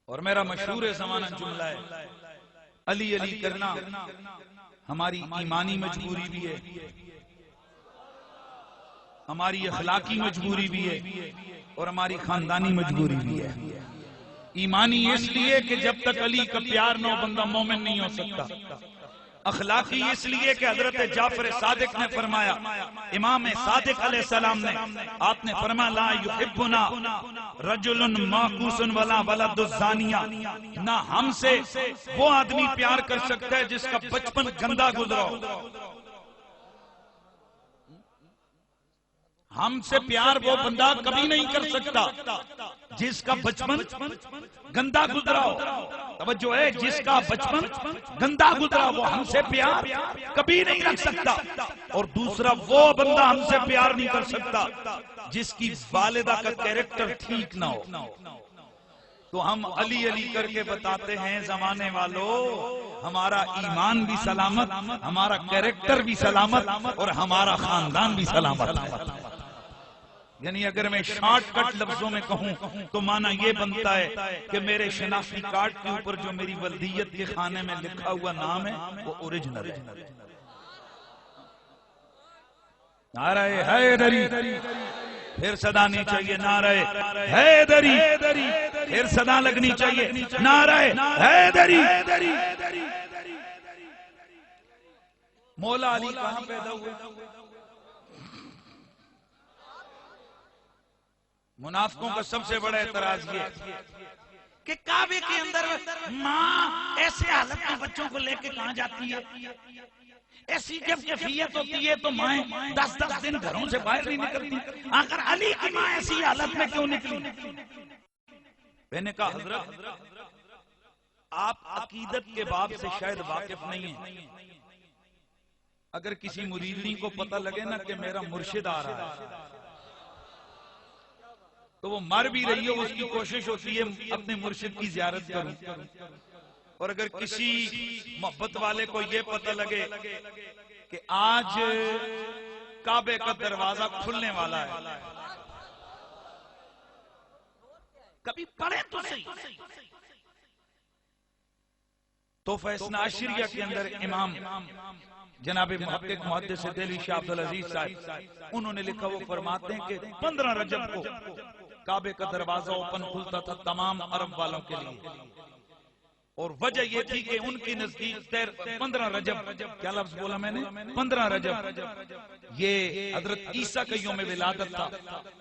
اور میرا مشہور زمانہ جملہ ہے، علی علی کرنا ہماری ایمانی مجبوری بھی ہے، ہماری اخلاقی مجبوری بھی ہے، اور ہماری خاندانی مجبوری بھی ہے۔ ایمانی اس لیے کہ جب تک علی کا پیار نہ ہو بندہ مومن نہیں ہو سکتا۔ اخلاقی اس لیے کہ حضرت جعفر صادق نے فرمایا، امام صادق علیہ السلام نے، آپ نے فرمایا لا یحبنا رجل معکوس ولا ولد الزانیہ، نہ ہم سے وہ آدمی پیار کر سکتا ہے جس کا بچپن گندا گزرا ہو۔ ہم سے پیار وہ بندہ کبھی نہیں کر سکتا جس کا بچپن گندا گزرا ہو۔ توجہ ہے، جس کا بچپن گندا گزرا وہ ہم سے پیار کبھی نہیں رکھ سکتا۔ اور دوسرا، وہ بندہ ہم سے پیار نہیں کر سکتا جس کی والدہ کا کیریکٹر ٹھیک نہ ہو۔ تو ہم علی علی کر کے بتاتے ہیں زمانے والوں، ہمارا ایمان بھی سلامت، ہمارا کیریکٹر بھی سلامت، اور ہمارا خاندان بھی سلامت ہے۔ یعنی اگر میں شارٹ کٹ لفظوں میں کہوں تو معنی یہ بنتا ہے کہ میرے شناختی کارڈ کے اوپر جو میری ولدیت کے خانے میں لکھا ہوا نام ہے وہ اوریجنل ہے۔ نعرہ حیدری، پھر صدا نہیں چاہیے نعرہ حیدری، پھر صدا لگنی چاہیے نعرہ حیدری۔ مولا علی کہاں پیدا ہوئے؟ منافقوں کا سب سے بڑا اعتراض یہ کہ کعبے کے اندر ماں ایسے حالت میں بچوں کو لے کے کہاں جاتی ہے؟ ایسی جب کیفیت ہوتی ہے تو مائیں 10 دن گھروں سے باہر نہیں نکلتی، آخر علی کی ماں ایسی حالت میں کیوں نکلی؟ میں نے کہا حضرت آپ عقیدت کے باب سے شاید واقف نہیں ہیں۔ اگر کسی مریدنی کو پتہ لگے نا کہ میرا مرشد آ رہا ہے تو وہ مر بھی رہی ہو، اس کی کوشش ہوتی ہے اپنے مرشد کی زیارت کروں۔ اور اگر کسی محبت والے کو یہ پتہ لگے کہ آج کعبے کا دروازہ کھلنے والا ہے، کبھی پڑھے تو صحیح تحفہ اثنا عشریہ کے اندر امام جناب محقق محدث دہلوی شاہ عبدالعزیز صاحب انہوں نے لکھا، وہ فرماتے ہیں کہ 15 رجب کو کعبے کا دروازہ اوپن کھلتا تھا تمام عرب والوں کے لیے، اور وجہ یہ تھی کہ ان کی نزدیک 15 رجب، کیا لفظ بولا میں نے؟ 15 رجب یہ حضرت عیسیٰ کا یوم ولادت تھا،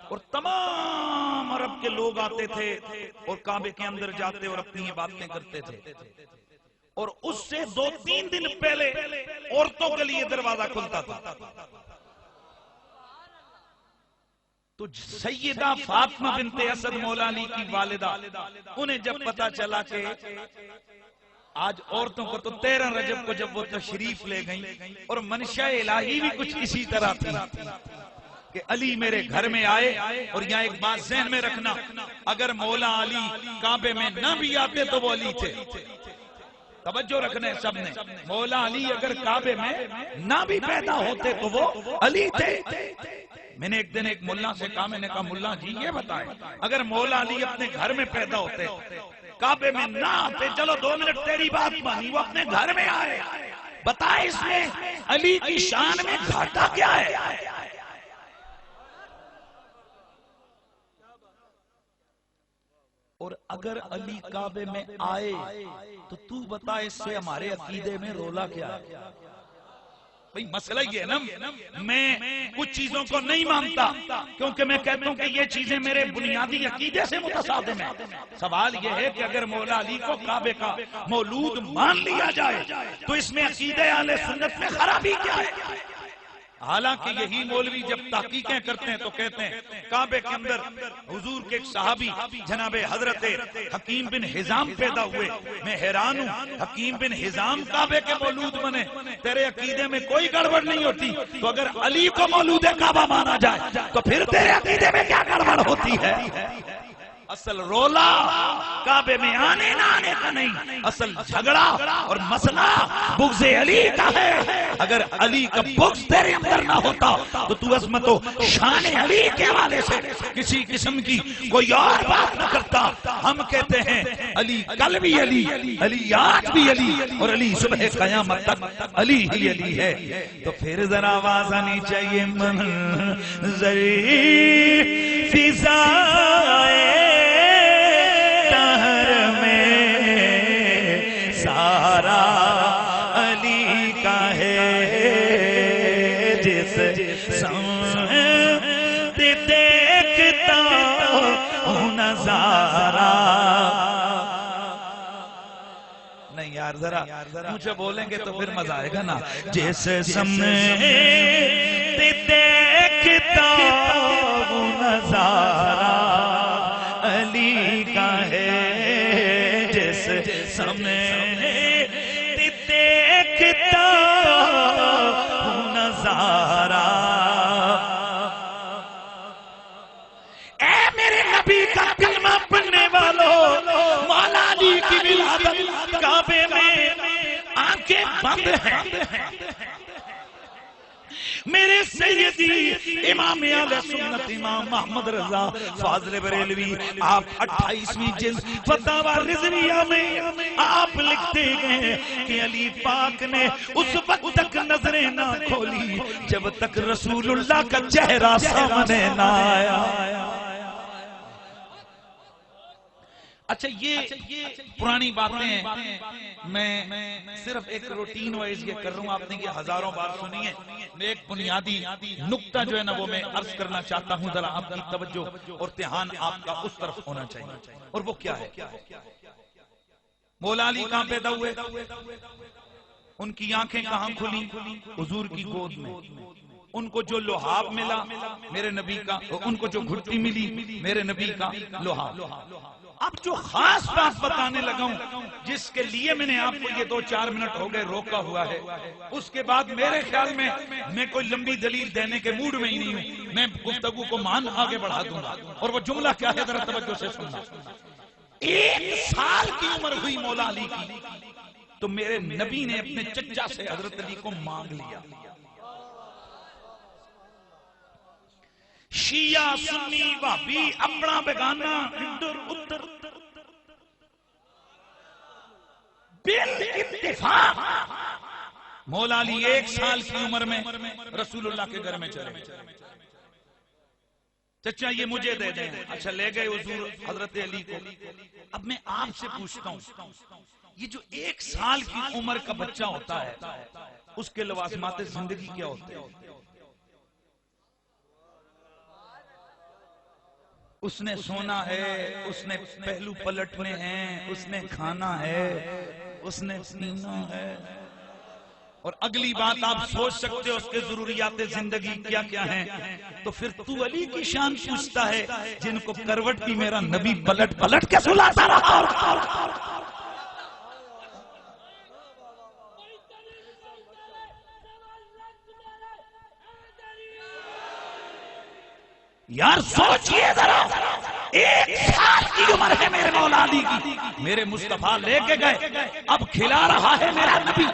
اور تمام عرب کے لوگ آتے تھے اور کعبے کے اندر جاتے اور اپنی عبادتیں کرتے تھے۔ اور اس سے 2-3 دن پہلے عورتوں کے لیے دروازہ کھلتا تھا۔ تو سیدہ فاطمہ بنت اسد مولا علی کی والدہ، انہیں جب پتا چلا کہ آج عورتوں کو، تو 13 رجب کو جب وہ تشریف لے گئیں، اور منشاء الہی بھی کچھ اسی طرح تھی کہ علی میرے گھر میں آئے۔ اور یہاں ایک بات ذہن میں رکھنا، اگر مولا علی کعبے میں نہ بھی آتے تو وہ علی تھے۔ توجہ رکھنے سب نے، مولا علی اگر کعبے میں نہ بھی پیدا ہوتے تو وہ علی تھے۔ میں نے ایک دن ایک ملا سے کہا، میں نے کہا ملا جی یہ بتائیں، اگر مولا علی اپنے گھر میں پیدا ہوتے، کعبے میں نہ آتے، چلو 2 منٹ تیری بات مانی، وہ اپنے گھر میں آئے، بتائیں اس میں علی کی شان میں گھاٹا کیا ہے؟ اور اگر علی کعبے میں آئے تو بتا اس سے ہمارے عقیدے میں رولا کیا ہے؟ بھئی مسئلہ یہ ہے نا، میں کچھ چیزوں کو نہیں مانتا کیونکہ میں کہتا ہوں کہ یہ چیزیں میرے بنیادی عقیدے سے متصادم ہیں۔ سوال یہ ہے کہ اگر مولا علی کو کعبے کا مولود مان لیا جائے تو اس میں عقیدے اہل سنت میں خرابی کیا ہے؟ حالانکہ یہی مولوی جب تحقیقیں کرتے ہیں تو کہتے ہیں کعبے کے اندر حضور کے ایک صحابی جناب حضرت حکیم بن حزام پیدا ہوئے۔ میں حیران ہوں، حکیم بن حزام کعبے کے مولود بنے، تیرے عقیدے میں کوئی گڑبڑ نہیں ہوتی، تو اگر علی کو مولود کعبہ مانا جائے تو پھر تیرے عقیدے میں کیا گڑبڑ ہوتی ہے؟ اصل رولا کعبے میں آنے نہ آنے کا نہیں، اصل جھگڑا اور مسئلہ بغض علی کا ہے۔ اگر علی کا بغض تیرے اندر نہ ہوتا تو تو عظمت و شان علی کے حوالے سے کسی قسم کی کوئی اور بات نہ کرتا۔ ہم کہتے ہیں علی کل بھی علی، علی آج بھی علی، اور علی صبح قیامت تک علی ہی علی ہے۔ تو پھر ذرا آواز آنی چاہیے منظری فضائے نہیں یار ذرا مجھے بولیں گے تو پھر مزہ آئے گا نا۔ جیسے سمجھتے دیکھتا وہ نظارہ علی کا ہے، جیسے سمجھتے دیکھتا وہ نظارہ۔ اے میرے نبی کا کلمہ پڑھنے والوں، مولا علی کی ولادت کعبے میں آنکھیں بند ہیں۔ میرے سیدی امام اہل سنت امام محمد رضا فاضل بریلوی آپ 28ویں جلد فتاوی رضویہ میں آپ لکھتے ہیں کہ علی پاک نے اس وقت تک نظریں نہ کھولی جب تک رسول اللہ کا چہرہ سامنے نہ آیا۔ اچھا یہ پرانی باتیں ہیں، میں صرف ایک روٹین وائز یہ کر رہا ہوں، آپ نے یہ ہزاروں بار سنی ہے۔ میں ایک بنیادی نقطہ جو ہے نا وہ میں عرض کرنا چاہتا ہوں، ذرا آپ کی توجہ اور دھیان آپ کا اس طرف ہونا چاہیے، اور وہ کیا ہے؟ مولا علی کہاں پیدا ہوئے؟ ان کی آنکھیں کہاں کھلی؟ حضور کی گود میں۔ ان کو جو لحاف ملا میرے نبی کا، ان کو جو گھٹی ملی میرے نبی کا لحاف۔ اب جو خاص بات بتانے لگا ہوں جس کے لیے میں نے آپ کو یہ 2-4 منٹ ہو گئے روکا ہوا ہے، اس کے بعد میرے خیال میں کوئی لمبی دلیل دینے کے موڈ میں ہی نہیں ہوں، میں گفتگو کو مان آگے بڑھا دوں گا۔ اور وہ جملہ کیا ہے ذرا توجہ سے سننا۔ 1 سال کی عمر ہوئی مولا علی کی تو میرے نبی نے اپنے چچا سے حضرت علی کو مانگ لیا۔ شیعہ سنی وہابی اپنا بیگانہ ادھر ادھر بال اتفاق مولا علی 1 سال کی عمر میں رسول اللہ کے گھر میں چلے۔ چچا یہ مجھے دے دیں، اچھا لے گئے حضور حضرت علی کو۔ اب میں آپ سے پوچھتا ہوں، یہ جو 1 سال کی عمر کا بچہ ہوتا ہے اس کے لوازمات زندگی کیا ہوتے ہیں؟ اس نے سونا ہے، اس نے پہلو پلٹنے ہیں، اس نے کھانا ہے، اس نے پینا ہے۔ اور اگلی بات آپ سوچ سکتے ہو اس کے ضروریات زندگی کیا کیا ہیں۔ تو پھر تو علی کی شان پوچھتا ہے جن کو کروٹ کی میرا نبی پلٹ پلٹ کے سلاتا رہا۔ یار سوچئے ذرا، 1 سال کی عمر ہے میرے مولا علی کی، میرے مصطفیٰ لے کے گئے، اب کھلا رہا ہے میرا نبی،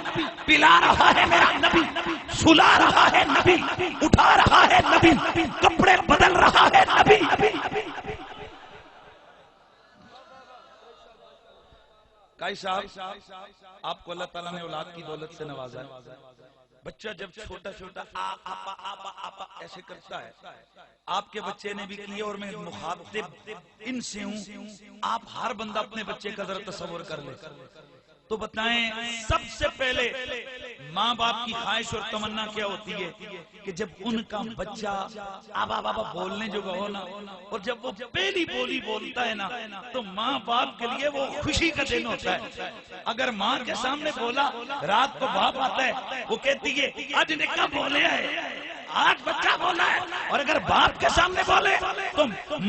پلا رہا ہے میرا نبی، سلا رہا ہے نبی، اٹھا رہا ہے نبی، کپڑے بدل رہا ہے نبی۔ قائی صاحب آپ کو اللہ تعالیٰ نے اولاد کی دولت سے نوازا ہے، بچہ جب چھوٹا چھوٹا آپا آپا آپا ایسے کرتا ہے، آپ کے بچے نے بھی کیے اور میں مخاطب ان سے ہوں، آپ ہر بندہ اپنے بچے کا ذرا تصور کر لے تو بتائیں سب سے پہلے ماں باپ کی خواہش اور تمنا کیا ہوتی ہے کہ جب ان کا بچہ آبا بابا بولنے جو ہو نا، اور جب وہ پہلی بولی بولتا ہے نا تو ماں باپ کے لیے وہ خوشی کا دن ہوتا ہے۔ اگر ماں کے سامنے بولا، رات کو باپ آتا ہے وہ کہتی ہے آج نکاح بولے ہے، آج بچہ بولا ہے، اور اگر باپ کے سامنے بولے تو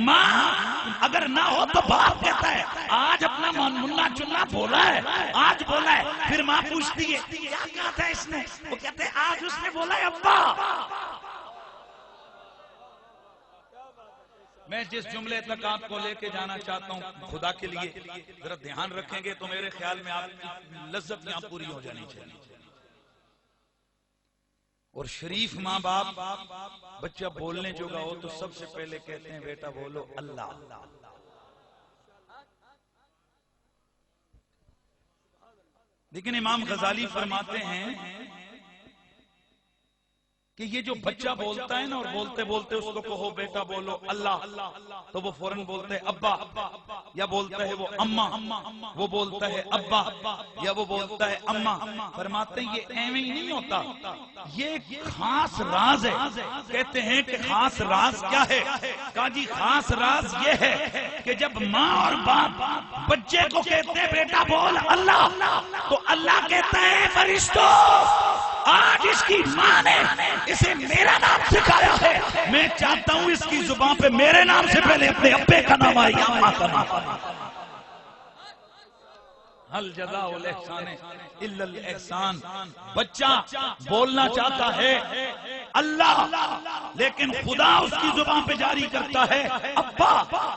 ماں اگر نہ ہو تو باپ کہتا ہے آج اپنا منا چنا بولا ہے، آج بولا ہے۔ پھر ماں پوچھتی ہے کیا کہا تھا اس نے، وہ کہتے ہیں آج اس نے بولا ہے ابا۔ میں جس جملے تک آپ کو لے کے جانا چاہتا ہوں خدا کے لیے ذرا دھیان رکھیں گے تو میرے خیال میں آپ کی لذت یہاں پوری ہو جانی چاہیے۔ اور شریف ماں باپ بچہ بولنے جو گا ہو تو سب سے پہلے کہتے ہیں بیٹا بولو اللہ۔ لیکن امام غزالی فرماتے ہیں کہ یہ جو بچہ بولتا ہے نا اور بولتے بولتے اس کو کہو بیٹا بولو اللہ، تو وہ فوراً بولتا ہے ابا، یا بولتا ہے وہ اماں، وہ بولتا ہے ابا، یا وہ بولتا ہے اماں۔ فرماتے ہیں یہ ایویں ہی نہیں ہوتا، یہ ایک خاص راز ہے۔ کہتے ہیں کہ خاص راز کیا ہے؟ کہا جی خاص راز یہ ہے کہ جب ماں اور باپ بچے کو کہتے ہیں بیٹا بول اللہ، تو اللہ کہتا ہے فرشتوں آج اس کی ماں نے اسے میرا نام سکھایا ہے، میں چاہتا ہوں اس کی زبان پہ میرے نام سے پہلے اپنے ابے کا نام آئے، اماں کا نام۔ حل جزاء الاحسان الا الاحسان۔ بچہ بولنا چاہتا ہے اللہ، لیکن خدا اس کی زبان پہ جاری کرتا ہے ابا،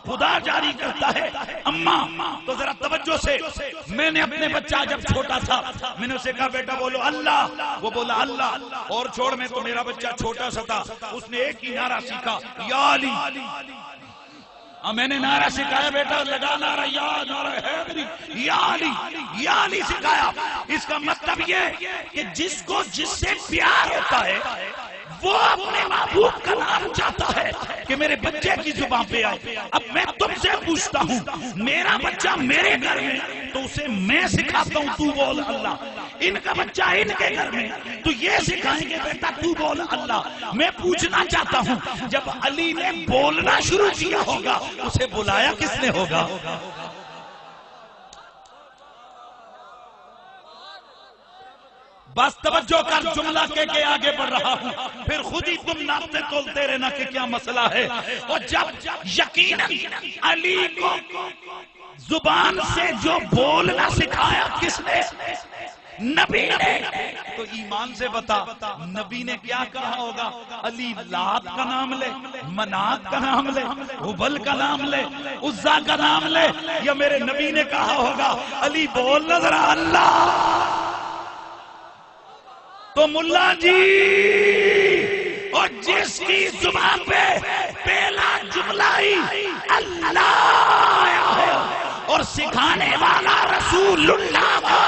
خدا جاری کرتا ہے اماں۔ تو ذرا توجہ سے، میں نے اپنے بچہ جب چھوٹا تھا میں نے اسے کہا بیٹا بولو اللہ، وہ بولا اللہ، اور چھوڑ میں تو میرا بچہ چھوٹا سا تھا، اس نے ایک ہی نعرہ سیکھا یا علی۔ میں نے نعرہ سکھایا بیٹا لگا نعرہ یا نعرہ حیدری یا علی، یا علی سکھایا۔ اس کا مطلب یہ کہ جس کو جس سے پیار ہوتا ہے وہ اپنے محبوب کا نام چاہتا ہے کہ میرے بچے کی زبان پہ آئے۔ اب میں تم سے پوچھتا ہوں میرا بچہ میرے گھر میں تو اسے میں سکھاتا ہوں تو بول اللہ، ان کا بچہ ان کے گھر میں تو یہ سکھائیں گے بیٹا تو بول اللہ۔ میں پوچھنا چاہتا ہوں جب علی نے بولنا شروع کیا ہوگا اسے بلایا کس نے ہوگا؟ بس توجہ کر، جملہ کے آگے بڑھ رہا ہوں، پھر خود ہی تم ناپتے تولتے رہنا کہ کیا مسئلہ ہے۔ اور جب یقیناً علی کو زبان سے جو بولنا سکھایا کس نے؟ نبی نے۔ تو ایمان سے بتا نبی نے کیا کہا ہوگا؟ علی لات کا نام لے، منات کا نام لے، حبل کا نام لے، عزا کا نام لے، یا میرے نبی نے کہا ہوگا علی بول نظر اللہ؟ تو ملا جی، اور جس کی زبان پہ پہلا جملہ ہی اللہ آیا ہے اور سکھانے والا رسول اللہ کا،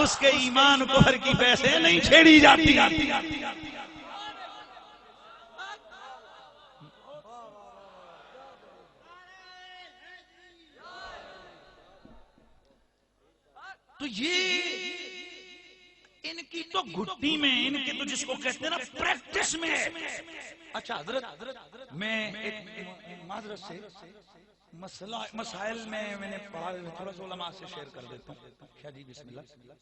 اس کے ایمان کفر کی ویسے نہیں چھیڑی جاتی۔ تو یہ ان کی تو گھٹی میں، ان کی تو جس کو کہتے ہیں نا پریکٹس میں ہے۔ اچھا حضرت میں ایک معذرت سے مسائل میں نے پڑھا، تھوڑا سا علماء سے شیئر کر دیتا ہوں۔ شاہ جی بسم اللہ،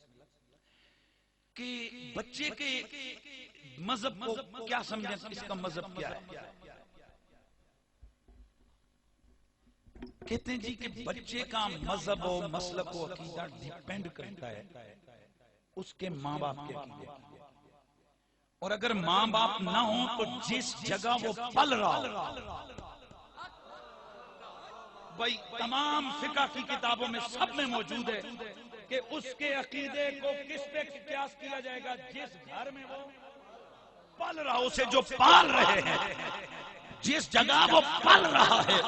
کہ بچے کے مذہب کو کیا سمجھیں، اس کا مذہب کیا ہے؟ کہتے ہیں جی کہ بچے کا مذہب و مسلک و عقیدہ ڈیپینڈ کرتا ہے اس کے ماں باپ کے عقیدے، اور اگر ماں باپ نہ ہوں تو جس جگہ وہ پل رہا ہو، بھائی تمام فقہ کی کتابوں میں سب میں موجود ہے کہ اس کے عقیدے کو کس پہ قیاس کیا جائے گا؟ جس گھر میں وہ پل رہا، اسے جو پال رہے ہیں، جس جگہ وہ پل رہا ہے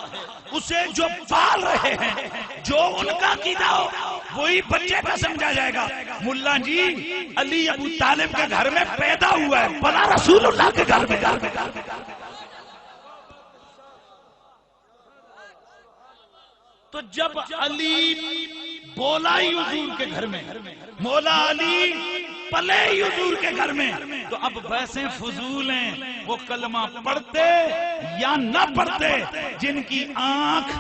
اسے جو پال رہے ہیں، جو ان کا عقیدہ ہو وہی بچے کا سمجھا جائے گا ملا جی علی ابو طالب کے گھر میں پیدا ہوا ہے، بلا رسول اللہ کے گھر میں۔ تو جب علی بولا ہی حضور کے گھر میں، مولا علی پلے ہی حضور کے گھر میں، تو اب ویسے فضول ہیں وہ کلمہ پڑھتے یا نہ پڑھتے، جن کی آنکھ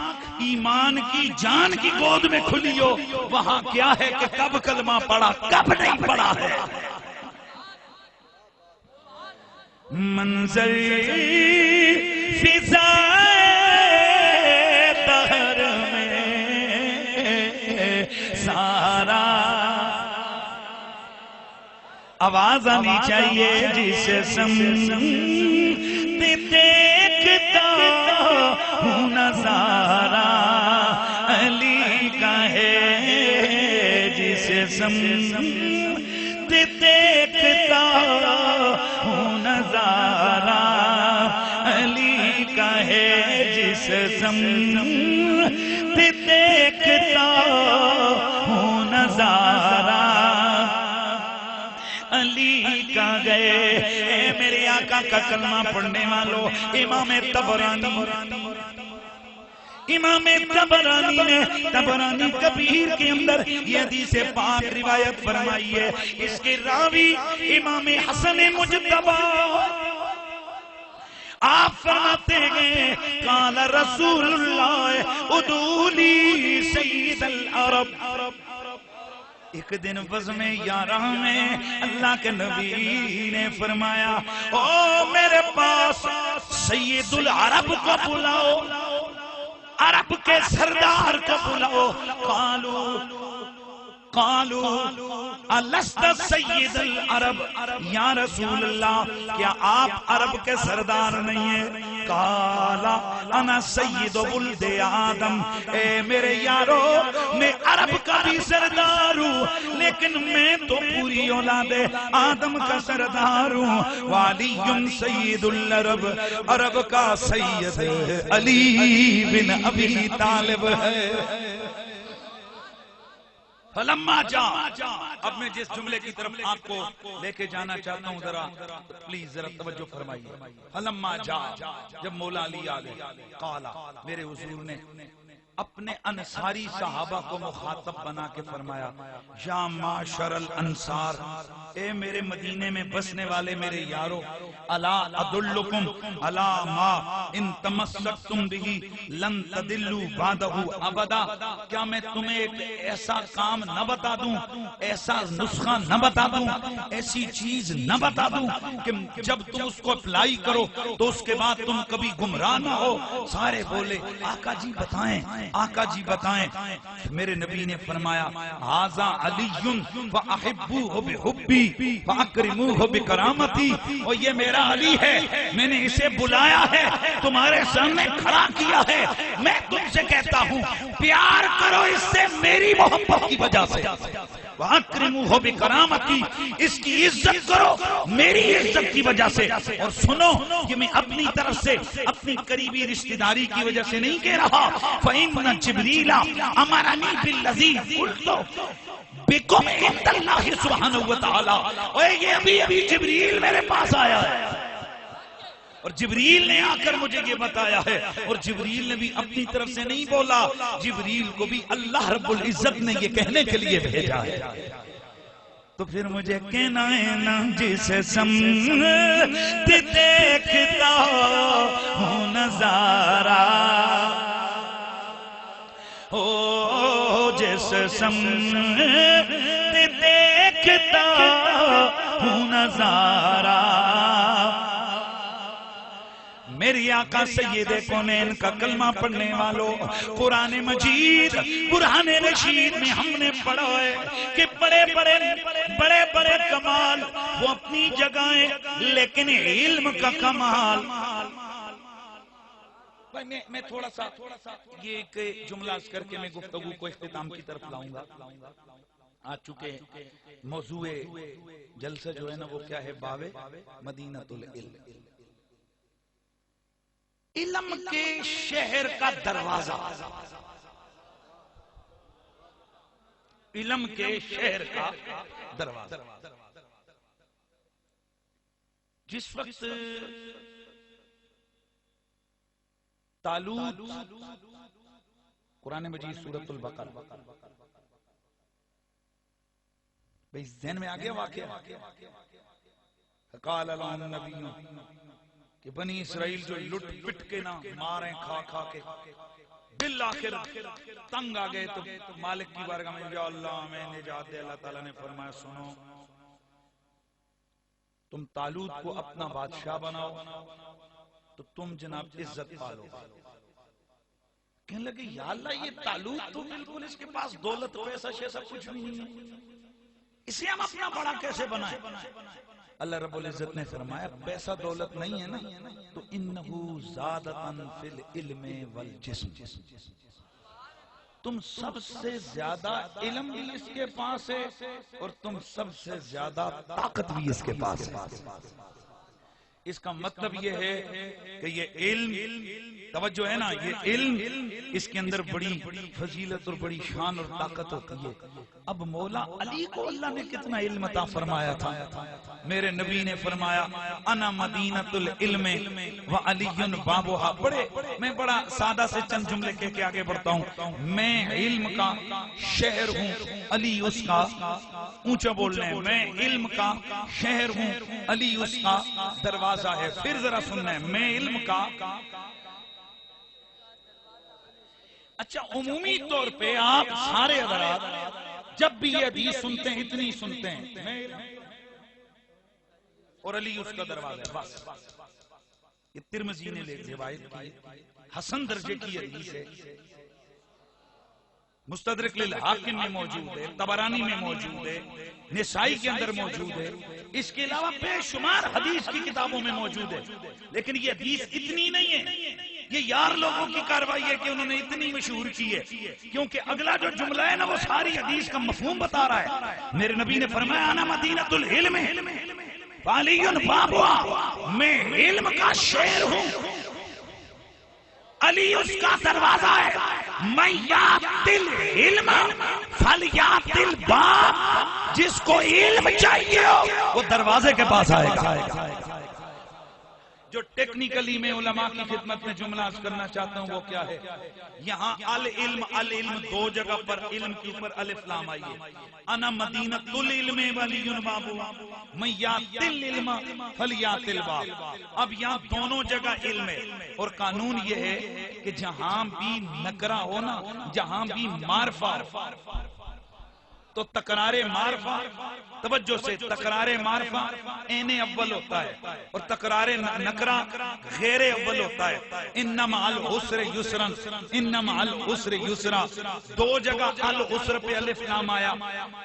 ایمان کی جان کی گود میں کھلی ہو، وہاں کیا ہے کہ کب کلمہ پڑھا کب نہیں پڑھا ہے۔ منظر فضائے دہر میں سارا، آواز آنی چاہیے جسے سمجھتے دیکھتا ہوں نظارہ علی کا ہے، جسے سمجھتے دیکھتا ہوں نظارہ علی کا ہے، جسے سمجھتے دیکھتا ہوں نظارہ علی کا گئے۔ اے میرے آقا کا کلمہ پڑھنے والوں، امام تبرانی نے تبرانی کبیر کے اندر یہ حدیث پاک روایت فرمائی ہے، اس کے راوی امام حسن مجتبی آپ فرماتے گئے قال رسول اللہ ادعوا لی سید العرب۔ ایک دن وزم یارہ میں اللہ کے نبی نے فرمایا او میرے پاس سید العرب کو بلاؤ، عرب کے سردار کو بلاؤ۔ قالوا الست سید العرب، یا رسول اللہ کیا آپ عرب کے سردار نہیں ہیں؟ قال انا سید ولد آدم، اے میرے یارو میں عرب کا بھی سردار ہوں، لیکن میں تو پوری اولاد آدم کا سردار ہوں۔ وعلی سید العرب، عرب کا سید علی بن ابی طالب ہے۔ فلما جا، اب میں جس جملے کی طرف آپ کو لے کے جانا چاہتا ہوں ذرا پلیز ذرا توجہ فرمائیے۔ فلما جا، جب مولا علی آ گئے، قالا میرے حضور نے اپنے انصاری صحابہ کو مخاطب بنا کے فرمایا یا معاشر الانصار، اے میرے مدینے میں بسنے والے میرے یارو، الا ادلکم الا ما ان تمسکتم بہ لن تدلوا بعدہ ابدا، کیا میں تمہیں ایک ایسا کام نہ بتا دوں، ایسا نسخہ نہ بتا دوں، ایسی چیز نہ بتا دوں کہ جب تم اس کو اپلائی کرو تو اس کے بعد تم کبھی گمراہ نہ ہو۔ سارے بولے آقا جی بتائیں، آقا جی بتائیں۔ میرے نبی نے فرمایا ھذا علی فاحبوہ بحبی فاکرموہ بکرامتی، اور یہ میرا علی ہے، میں نے اسے بلایا ہے، تمہارے سامنے کھڑا کیا ہے، میں تم سے کہتا ہوں پیار کرو اس سے میری محبت کی وجہ سے، وَأَكْرِمُوهُ بِكَرَامَتِي، اس کی عزت کرو میری عزت کی وجہ سے۔ اور سنو کہ میں اپنی طرف سے اپنی قریبی رشتہ داری کی وجہ سے نہیں کہہ رہا، فَإِنَّ جِبْرِيلَ أَمَرَنِي بِالَّذِي قُلْتُ بِكُمْ عِنْدَ اللَّهِ سُبْحَانَهُ وَتَعَالَىٰ، اور یہ ابھی جبریل میرے پاس آیا ہے، اور جبریل نے آ کر مجھے یہ بتایا ہے، اور جبریل نے بھی اپنی طرف سے نہیں بولا، جبریل کو بھی اللہ رب العزت نے یہ کہنے کے لیے بھیجا ہے۔ تو پھر مجھے کہنا ہے نا جسے سمجھتے دیکھتا ہوں نظارہ، او جسے سمجھتے دیکھتا ہوں نظارہ، میری آقا سید کونین کا کلمہ پڑھنے والوں، قرآن مجید قرآن رشید میں ہم نے پڑھا ہے کہ بڑے بڑے کمال وہ اپنی جگہیں، لیکن علم کا کمال۔ میں تھوڑا سا یہ ایک جملہ کر کے میں گفتگو کو اختتام کی طرف لاؤں گا۔ آج چکے موضوع جلسہ جو ہے نا وہ کیا ہے، باب مدینۃ العلم، علم کے شہر کا دروازہ، علم کے شہر کا دروازہ. جس وقت طالوت قرآن مجید سورۃ البقرہ بھئی ذہن میں آگیا واقعہ قال لهم النبی کہ بنی اسرائیل جو لٹ پٹ کے نہ ماریں کھا کھا کے بالآخر تنگ آ گئے تو مالک کی بارگاہ میں یا اللہ ہمیں نجات دے. اللہ تعالیٰ نے فرمایا سنو تم طالوت کو اپنا بادشاہ بناؤ تو تم جناب عزت پالو. کہنے لگے یا اللہ یہ طالوت تو بالکل اس کے پاس دولت پیسہ شیسا کچھ بھی نہیں ہے, اسے ہم اپنا بڑا کیسے بنائیں؟ اللہ رب العزت نے فرمایا پیسہ دولت نہیں ہے نا تو انہو زادتاً فی العلم والجسم, تم سب سے زیادہ علم بھی اس کے پاس ہے اور تم سب سے زیادہ طاقت بھی اس کے پاس ہے. اس کا مطلب یہ ہے کہ یہ علم توجہ ہے نا, یہ علم اس کے اندر بڑی فضیلت اور بڑی شان اور طاقت ہوتی ہے. اب مولا علی کو اللہ نے کتنا علم عطا فرمایا تھا. میرے نبی نے فرمایا انا مدینۃ العلم وعلی بابها. میں بڑا سادہ سے چند جملے کہہ کے آگے بڑھتا ہوں. میں علم کا شہر ہوں, علی اس کا, اونچا بول رہے ہیں, میں علم کا شہر ہوں, علی اس کا دروازہ ہے. پھر ذرا سننا ہے, میں علم کا. اچھا عمومی طور پہ آپ سارے حضرات جب بھی یہ حدیث سنتے ہیں اتنی سنتے ہیں اور علی اس کا دروازہ ہے بس. یہ ترمذی نے روایت کی, حسن درجے کی حدیث ہے, مستدرک للحاکم میں موجود ہے, طبرانی میں موجود ہے, نسائی کے اندر موجود ہے, اس کے علاوہ بے شمار حدیث کی کتابوں میں موجود ہے. لیکن یہ حدیث اتنی نہیں ہے, یہ یار لوگوں کی کاروائی ہے کہ انہوں نے اتنی مشہور کی ہے, کیونکہ اگلا جو جملہ ہے نا وہ ساری حدیث کا مفہوم بتا رہا ہے. میرے نبی نے فرمایا انا مدینۃ العلم وعلی بابها, میں علم کا شہر ہوں, علی اس کا دروازہ ہے. من یات العلم فلیات الباب, جس کو علم چاہیے ہو وہ دروازے کے پاس آئے گا. جو ٹیکنیکلی میں علماء کی خدمت میں جملہ عرض کرنا چاہتا ہوں وہ کیا ہے, یہاں العلم دو جگہ پر علم کے اوپر الف لام آئی ہے. انا مدینۃ العلم وعلی بابها, من یات العلم فلیات الباب. اب یہاں دونوں جگہ علم ہے, اور قانون یہ ہے کہ جہاں بھی نکرہ ہو نا, جہاں بھی معرفہ تو تکرار معرفہ, توجہ سے, تکرار معرفہ این اول ہوتا ہے اور تکرار نکرہ غیر اول ہوتا ہے. انما العسر یسرا, انما العسر یسرا, دو جگہ العسر پہ الف لام آیا,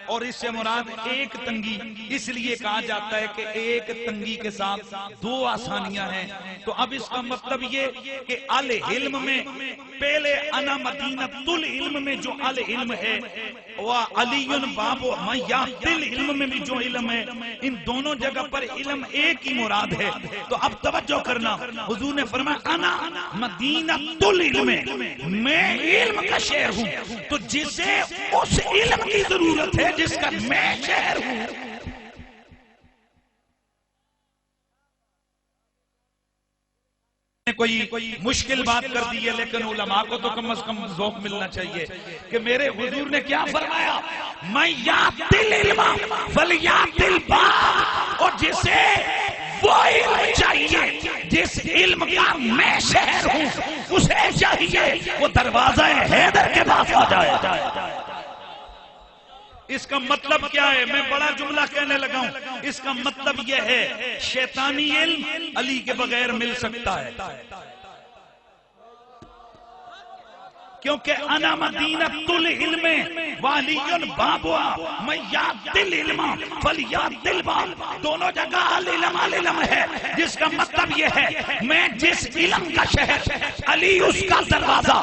اور اس سے مراد ایک تنگی, اس لیے کہا جاتا ہے کہ ایک تنگی کے ساتھ دو آسانیاں ہیں. تو اب اس کا مطلب یہ کہ العلم میں پہلے انا مدینۃ العلم میں جو العلم ہے وہ علی باب من یات العلم میں بھی جو علم ہے, ان دونوں جگہ پر علم ایک ہی مراد ہے. تو اب توجہ کرنا, حضور نے فرمایا انا مدینۃ العلم, میں علم کا شہر ہوں. تو جسے اس علم کی ضرورت ہے جس کا میں شہر ہوں, کوئی مشکل بات کر دی ہے, لیکن علماء کو تو کم از کم ذوق ملنا چاہیے کہ میرے حضور نے کیا فرمایا, میں یات العلم فلیات الباب, اور جسے وہ علم چاہیے جس علم کا میں شہر ہوں اسے چاہیے وہ دروازہ حیدر کے پاس آ جائے. اس کا مطلب کیا ہے, میں بڑا جملہ کہنے لگا ہوں, اس کا مطلب یہ ہے شیطانی علم علی کے بغیر مل سکتا ہے, کیونکہ انا مدینۃ العلم وعلی بابها من یات العلم فلیات الباب, دونوں جگہ العلم ہے, جس کا مطلب یہ ہے میں جس علم کا شہر, علی اس کا دروازہ.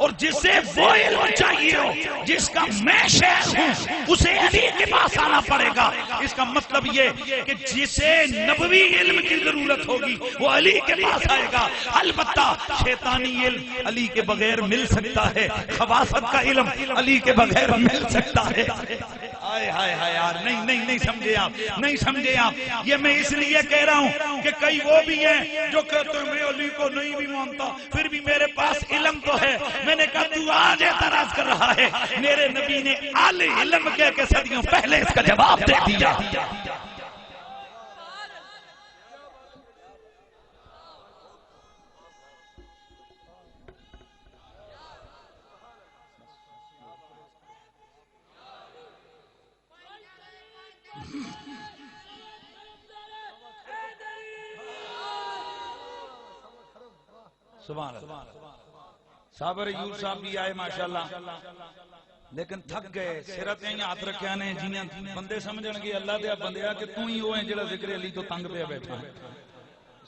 اور جسے وہ علم چاہیے ہو جس کا میں شیخ ہوں اسے علی کے پاس آنا پڑے گا. اس کا مطلب یہ کہ جسے نبوی علم کی ضرورت ہوگی وہ علی کے پاس آئے گا. البتہ شیطانی علم علی کے بغیر مل سکتا ہے, خباثت کا علم علی کے بغیر مل سکتا ہے. ہائے ہائے ہائے یار, نہیں سمجھے آپ, نہیں سمجھے آپ. یہ میں اس لیے کہہ رہا ہوں کہ کئی وہ بھی ہیں جو کہتے ہیں میں علی کو نہیں بھی مانتا پھر بھی میرے پاس علم تو ہے. میں نے کہا تو آج اعتراض کر رہا ہے, میرے نبی نے اعلی علم کہہ کے صدیوں پہلے اس کا جواب دے دیا. سبحان اللہ. صابر ایوب صاحب بھی آئے ماشاءاللہ, لیکن تھک گئے. سرت ہیں ہاتھ رکھے نے جنہیں بندے سمجھن گے اللہ دے بندیا کہ تو ہی وہ ہیں جڑا ذکر علی تو تنگ پہ بیٹھا ہے.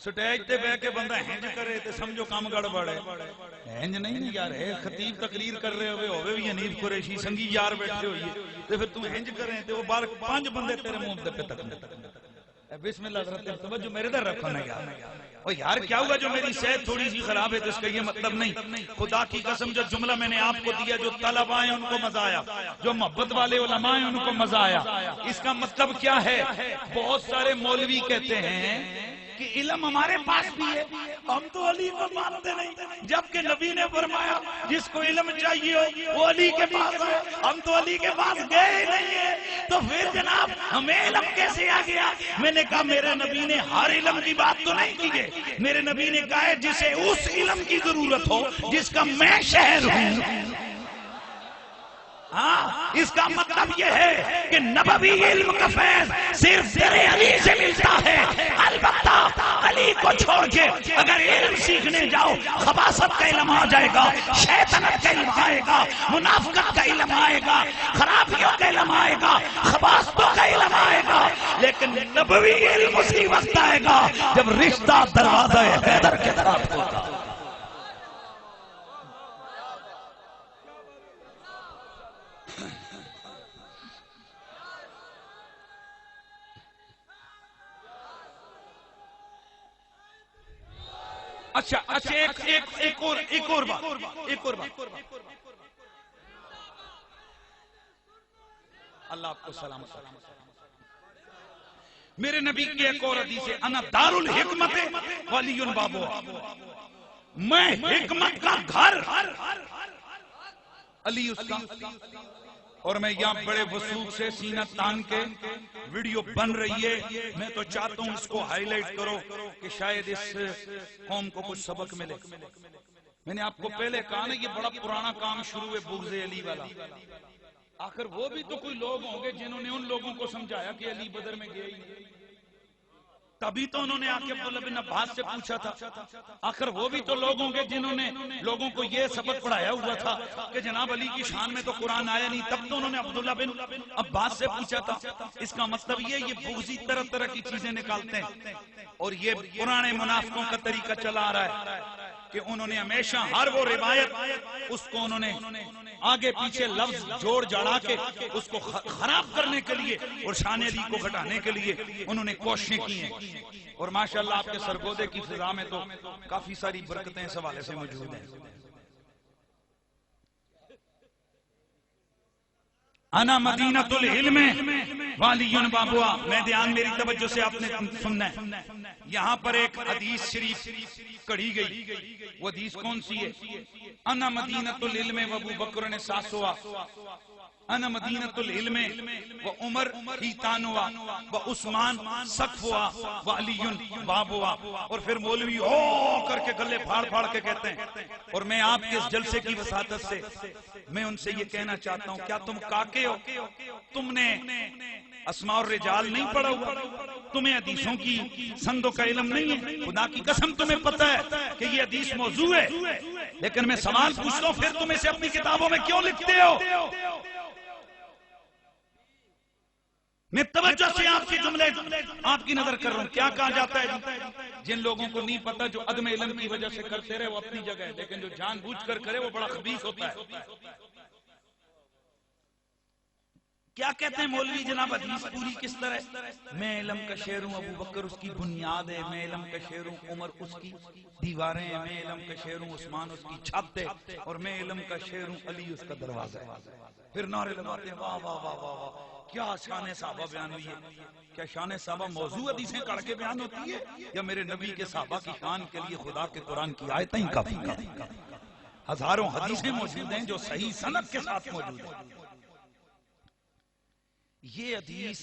سٹیج تے بیٹھ کے بندہ ہنج کرے تے سمجھو کام گڑبڑ ہے. ہنج نہیں یار ہے, خطیب تقریر کر رہے ہوئے بھی حنیف قریشی سنگی یار بیٹھے ہوئے تے پھر تم ہنج کریں تے وہ بار 5 بندے تیرے منہ پہ تک. بسم اللہ حضرت توجہ میرے در رکھو نا یار. اور یار کیا ہوگا جو میری صحت تھوڑی سی خراب ہے تو اس کا یہ مطلب نہیں. خدا کی قسم جو جملہ میں نے آپ کو دیا, جو طلباء ہیں ان کو مزہ آیا, جو محبت والے علماء ہیں ان کو مزہ آیا. اس کا مطلب کیا ہے؟ بہت سارے مولوی کہتے ہیں کہ علم ہمارے پاس بھی ہے, ہم تو علی کو مانتے نہیں, جبکہ نبی نے فرمایا جس کو علم چاہیے ہو وہ علی کے پاس ہے. ہم تو علی کے پاس گئے ہی نہیں ہے, تو پھر جناب ہمیں علم کیسے آ گیا؟ میں نے کہا میرے نبی نے ہر علم کی بات تو نہیں کی ہے. میرے نبی نے کہا ہے جسے اس علم کی ضرورت ہو جس کا میں شہر ہوں. ہاں, اس کا مطلب یہ ہے کہ نبوی علم کا فیض صرف در علی سے ملتا ہے. البتہ علی کو چھوڑ کے اگر علم سیکھنے جاؤ خباثت کا علم آ جائے گا, شیطنت کا علم آئے گا, منافقت کا علم آئے گا, خرابیوں کا علم آئے گا, خباثتوں کا علم آئے گا. لیکن نبوی علم اسی وقت آئے گا جب رشتہ دروازہ حیدر کے ساتھ ہوگا. اچھا ایک اور بات. اللہ آپ کو سلامت. میرے نبی کی ایک اور حدیث ہے, انا دار الحکمت ولی بابوہا, میں حکمت کا گھر, علی اس کا. اور میں یہاں بڑے وثوق سے سینہ تان کے ویڈیو بن رہی ہے, میں تو چاہتا ہوں اس کو ہائی لائٹ کرو کہ شاید اس قوم کو کچھ سبق ملے. میں نے آپ کو پہلے کہا نا یہ بڑا پرانا کام شروع ہے بغض علی والا. آخر وہ بھی تو کوئی لوگ ہوں گے جنہوں نے ان لوگوں کو سمجھایا کہ علی بدر میں گئے ہی نہیں. تبھی تو انہوں نے آ کے عبداللہ بن عباس سے پوچھا تھا. آخر وہ بھی تو لوگ ہوں گے جنہوں نے لوگوں کو یہ سبق پڑھایا ہوا تھا کہ جناب علی کی شان میں تو قرآن آیا نہیں, تب تو انہوں نے عبداللہ بن عباس سے پوچھا تھا. اس کا مطلب یہ بغضی طرح طرح کی چیزیں نکالتے ہیں, اور یہ پرانے منافقوں کا طریقہ چلا آ رہا ہے کہ انہوں نے ہمیشہ ہر وہ روایت اس کو انہوں نے آگے پیچھے لفظ جوڑ جڑا کے اس کو خراب کرنے کے لیے اور شان علی کو گھٹانے کے لیے انہوں نے کوششیں کی ہیں. اور ماشاءاللہ آپ کے سرگودے کی فضا میں تو کافی ساری برکتیں اس حوالے سے موجود ہیں. انا مدینۃ العلم والی بابوہا. میں دھیان میری توجہ سے آپ نے سننا ہے. یہاں پر ایک حدیث شریف کڑھی گئی. وہ حدیث کون سی ہے؟ انا مدینۃ العلم و ابو بکر نے ساسوا, انا مدینۃ العلم و عمر ہیتانوا و عثمان سقفوا و علی بابوا. اور پھر مولوی او کر کے گلے پھاڑ پھاڑ کے کہتے ہیں. اور میں آپ کے اس جلسے کی وساطت سے میں ان سے یہ کہنا چاہتا ہوں, کیا تم کاکے ہو؟ تم نے اسماء الرجال نہیں پڑھا ہوا؟ تمہیں حدیثوں کی سندوں کا علم نہیں ہے؟ خدا کی قسم تمہیں پتہ ہے کہ یہ حدیث موضوع ہے, لیکن میں سوال پوچھتا ہوں پھر تم اسے اپنی کتابوں میں کیوں لکھتے ہو؟ میں توجہ سے آپ کی جملے آپ کی نظر کر رہا ہوں. کیا کہا جاتا ہے جن لوگوں کو نہیں پتا جو عدم علم کی وجہ سے کرتے رہے وہ اپنی جگہ ہے، لیکن جو جان بوجھ کر کرے وہ بڑا خبیث ہوتا ہے. کیا کہتے ہیں مولوی جناب حدیث پوری کس طرح ہے؟ میں علم کا شعر ہوں، ابو بکر اس کی بنیاد ہے. میں علم کا شعر ہوں، عمر اس کی دیواریں ہیں. میں علم کا شعر ہوں، عثمان اس کی چھت ہے. اور میں علم کا شعر ہوں، علی اس کا دروازہ ہے. پھر نعرے لگاتے ہیں واہ واہ واہ واہ واہ، کیا شان صحابہ بیان ہوئی ہے. کیا شان صحابہ موضوع حدیثیں کڑ کے بیان ہوتی ہے یا میرے نبی کے صحابہ کی شان کے لیے خدا کے قرآن کی آیتیں ہی کافی ہیں؟ ہزاروں حدیثیں موجود ہیں جو صحیح سند کے ساتھ موجود ہیں. یہ حدیث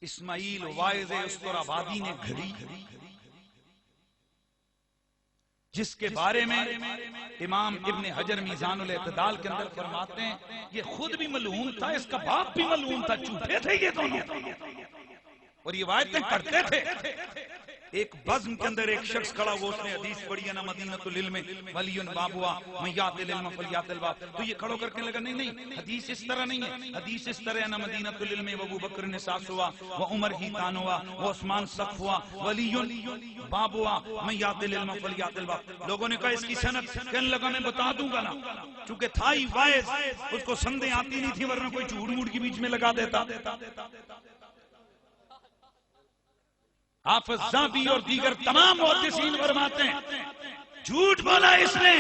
اسماعیل وائز استر آبادی نے گھڑی، جس کے بارے میں امام ابن حجر میزان الاعتدال کے اندر فرماتے ہیں یہ خود بھی ملعون تھا، اس کا باپ بھی ملعون تھا. جھوٹے تھے یہ دونوں اور یہ روایتیں کرتے تھے. ایک بزم کے اندر ایک شخص کھڑا ہوا، اس نے حدیث پڑھی ہے نا مدینۃ العلم ولی بابوا من یات العلم فلیات الباب. تو یہ کھڑو کر کے لگا نہیں حدیث اس طرح نہیں ہے. حدیث اس طرح ہے نا مدینۃ العلم و ابو بکر نساس ہوا و عمر ہیتان ہوا و عثمان سقف ہوا ولی بابوا من یات العلم فلیات الباب. لوگوں نے کہا اس کی سند، کہنے لگا میں بتا دوں گا نا. چونکہ تھا ہی وائز، اس کو سندیں آتی نہیں تھی ورنہ کوئی جھوٹ موٹ کے بیچ میں لگا دیتا. حافظ ذہبی اور دیگر تمام محدثین فرماتے ہیں جھوٹ بولا اس نے،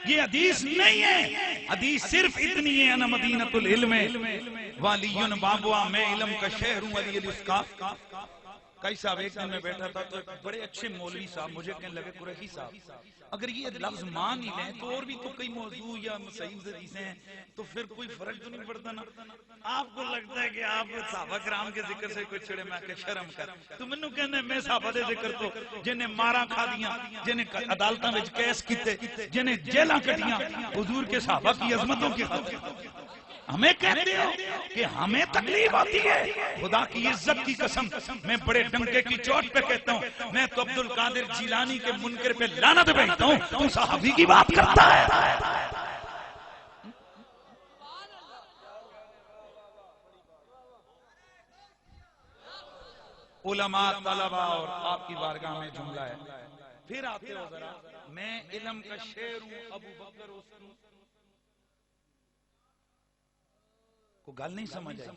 یہ حدیث نہیں ہے. حدیث صرف اتنی ہے انا مدینۃ العلم ولی بابوا، میں علم کا شہر ہوں علی علی اس کا. کئی صاحب ایک دن میں بیٹھا تھا تو بڑے اچھے مولوی صاحب مجھے کہنے لگے قریشی صاحب اگر یہ لفظ مان ہی لیں تو اور بھی تو کئی موضوع یا صحیح حدیثیں ہیں تو پھر کوئی فرق تو نہیں پڑتا نا. آپ کو لگتا ہے کہ آپ صحابہ کرام کے ذکر سے کوئی چھڑے، میں کہ شرم کر. تو منو کہنے میں صحابہ دے ذکر تو جنہیں مارا کھا دیاں، جنہیں عدالتاں وچ کیس کیتے، جنہیں جیلاں کٹیاں، حضور کے صحابہ کی عظمتوں کی خاطر ہمیں کہتے ہو کہ ہمیں تکلیف آتی ہے. خدا کی عزت کی قسم میں بڑے ڈنکے کی چوٹ پہ کہتا ہوں، میں تو عبد القادر جیلانی کے منکر پہ لعنت بھیجتا ہوں. تو صحابی کی بات کرتا ہے. علماء طلبہ اور آپ کی بارگاہ میں جملہ ہے. پھر آتے ہو ذرا میں علم کا شعر ہوں ابو بکر اس کو گل نہیں سمجھ آئی.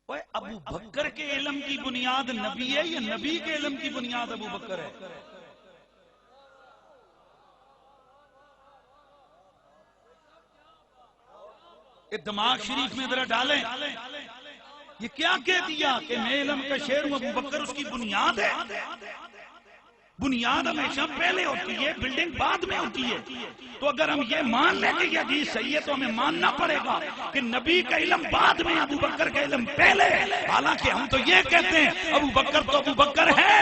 ابو بکر کے علم کی بنیاد نبی ہے یا نبی کے علم کی بنیاد ابو بکر ہے؟ یہ دماغ شریف میں ذرا ڈالیں. یہ کیا کہہ دیا کہ میں علم کا شعر ہوں ابو بکر اس کی بنیاد ہے؟ بنیاد ہمیشہ پہلے ہوتی ہے، بلڈنگ بعد میں ہوتی ہے. تو اگر ہم یہ مان لیں کہ یہ حدیث صحیح ہے تو ہمیں ماننا پڑے گا کہ نبی کا علم بعد میں، ابو بکر کا علم پہلے. حالانکہ ہم تو یہ کہتے ہیں ابو بکر تو ابو بکر ہے،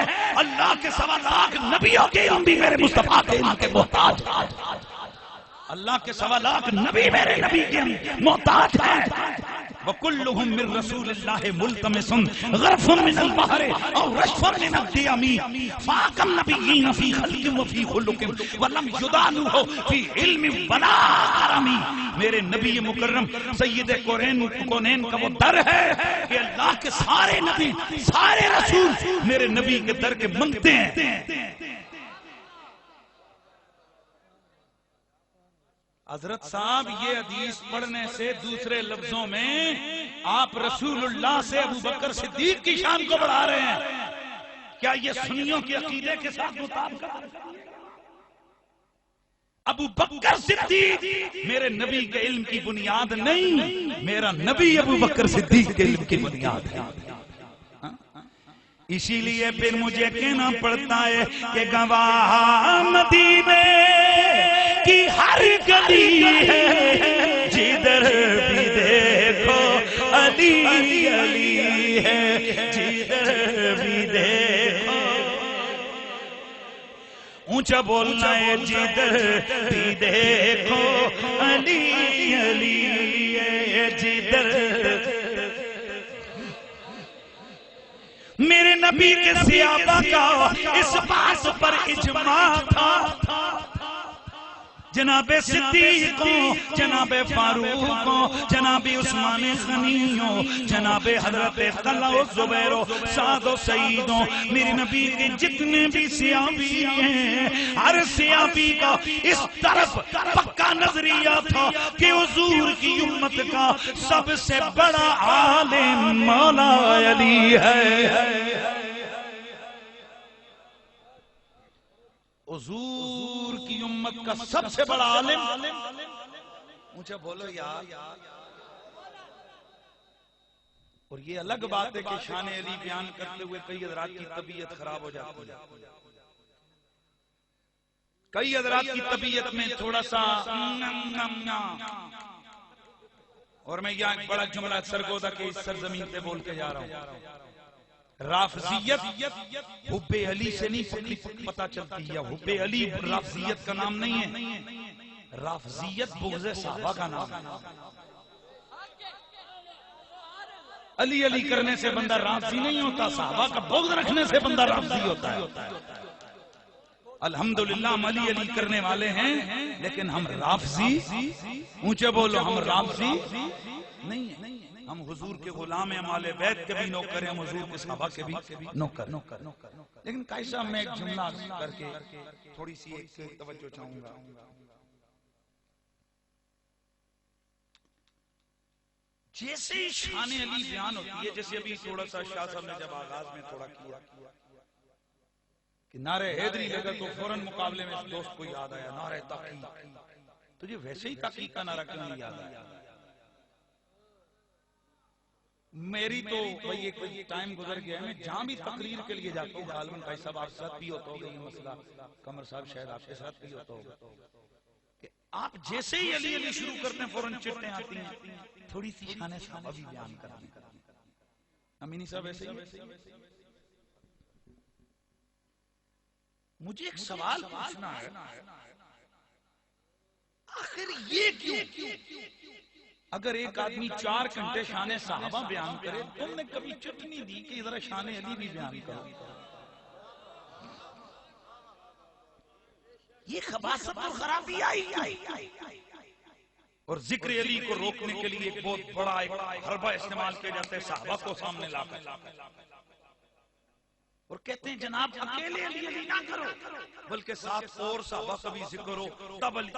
اللہ کے 1.25 لاکھ نبیوں کے علم بھی میرے مصطفیٰ کے علم کے محتاج. اللہ کے 1.25 لاکھ نبی میرے نبی کے محتاج ہیں. وَكُلُّهُم مِّن رَّسُولِ اللَّهِ مُلْتَمِسٌ غَرْفٌ مِّنَ الْبَحْرِ أَوْ رَشْفٌ مِّنَ الدِّيَمِ فَاقَ النَّبِيِّينَ فِي خَلْقٍ وَفِي خُلُقٍ وَلَمْ يُدَانُهُ فِي عِلْمٍ وَلَا كَرَمٍ. میرے نبی مکرم سید کونین کا وہ در ہے کہ اللہ کے سارے نبی، سارے رسول میرے نبی کے در کے منگتے ہیں. حضرت صاحب یہ حدیث پڑھنے سے دوسرے لفظوں میں آپ رسول اللہ سے ابو بکر صدیق کی شان کو بڑھا رہے ہیں. کیا یہ سنیوں کے عقیدے کے ساتھ مطابقت ہے؟ ابو بکر صدیق میرے نبی کے علم کی بنیاد نہیں، میرا نبی ابو بکر صدیق کے علم کی بنیاد ہے. اسی لیے پھر مجھے کہنا پڑتا ہے کہ گواہ مدینے کی ہر گلی ہے، جدھر بھی دیکھو علی علی ہے، جدھر بھی دیکھو. اونچا بولنا ہے، جدھر بھی دیکھو علی علی ہے، جدھر. میرے نبی کے صحابہ کا اس بات پر اجماع تھا جناب صدیقوں، جناب فاروقوں، جناب عثمان غنیوں، جناب حضرت طلحہ و زبیر و سعد و سعیدوں، میرے نبی کے جتنے بھی صحابی ہیں، ہر صحابی کا اس طرف پکا نظریہ تھا کہ حضور کی امت کا سب سے بڑا عالم مولا علی ہے۔ حضور کی امت کا سب سے بڑا عالم، مجھے بولو یار۔ اور یہ الگ بات ہے کہ شان علی بیان کرتے ہوئے کئی حضرات کی طبیعت خراب ہو جاتی ہے، کئی حضرات کی طبیعت میں تھوڑا سا اور میں یہاں ایک بڑا جملہ سرگودا کے اس سرزمین پہ بول کے جا رہا ہوں، رافضیت حب علی سے نہیں پتہ چلتی ہے، حب علی رافضیت کا نام نہیں ہے، رافضیت بغض صحابہ کا نام ہے۔ علی علی کرنے سے بندہ رافضی نہیں ہوتا، صحابہ کا بغض رکھنے سے بندہ رافضی ہوتا ہے۔ الحمدللہ ہم علی علی کرنے والے ہیں، لیکن ہم رافضی، اونچے بولو، ہم رافضی نہیں ہیں۔ ہم حضور کے غلام ہیں، ہم اہل بیت کے بھی نوکر ہیں، ہم حضور کے صحابہ کے بھی نوکر۔ لیکن قائد صاحب میں ایک جملہ کر کے تھوڑی سی ایک توجہ چاہوں گا۔ جیسے ہی شان علی بیان ہوتی ہے، جیسے ابھی تھوڑا سا شاہ صاحب نے جب آغاز میں تھوڑا کیا کہ نعرہ حیدری لگا تو فوراً مقابلے میں دوست کو یاد آیا نعرہ تحقیق، تجھے ویسے ہی تحقیق کا نعرہ کیوں نہیں یاد آیا؟ میری تو بھئی ایک ٹائم گزر گیا ہے، میں جہاں بھی تقریر کے لیے جاتا ہوں، غالباً بھائی صاحب آپ ساتھ بھی ہوتا ہوگا، یہ مسئلہ قمر صاحب شاید آپ کے ساتھ بھی ہوتا ہوگا کہ آپ جیسے ہی علی علی شروع کرتے ہیں فوراً چٹیں آتی ہیں، تھوڑی سی شان صحابہ بھی بیان کرتے ہیں۔ امینی صاحب ایسے ہی مجھے ایک سوال پوچھنا ہے، آخر یہ کیوں؟ اگر ایک آدمی 4 گھنٹے شان صحابہ بیان کرے، تم نے کبھی چٹ نہیں دی کہ ذرا شان علی بھی بیان کرو؟ یہ خباثت اور خرابی آئی اور ذکر علی کو روکنے کے لیے ایک بہت بڑا ایک حربہ استعمال کیا جاتا ہے، صحابہ کو سامنے لا کر اور کہتے ہیں جناب اکیلے علی علی نہ کرو بلکہ ساتھ اور صحابہ کا بھی ذکر ہو تب علی۔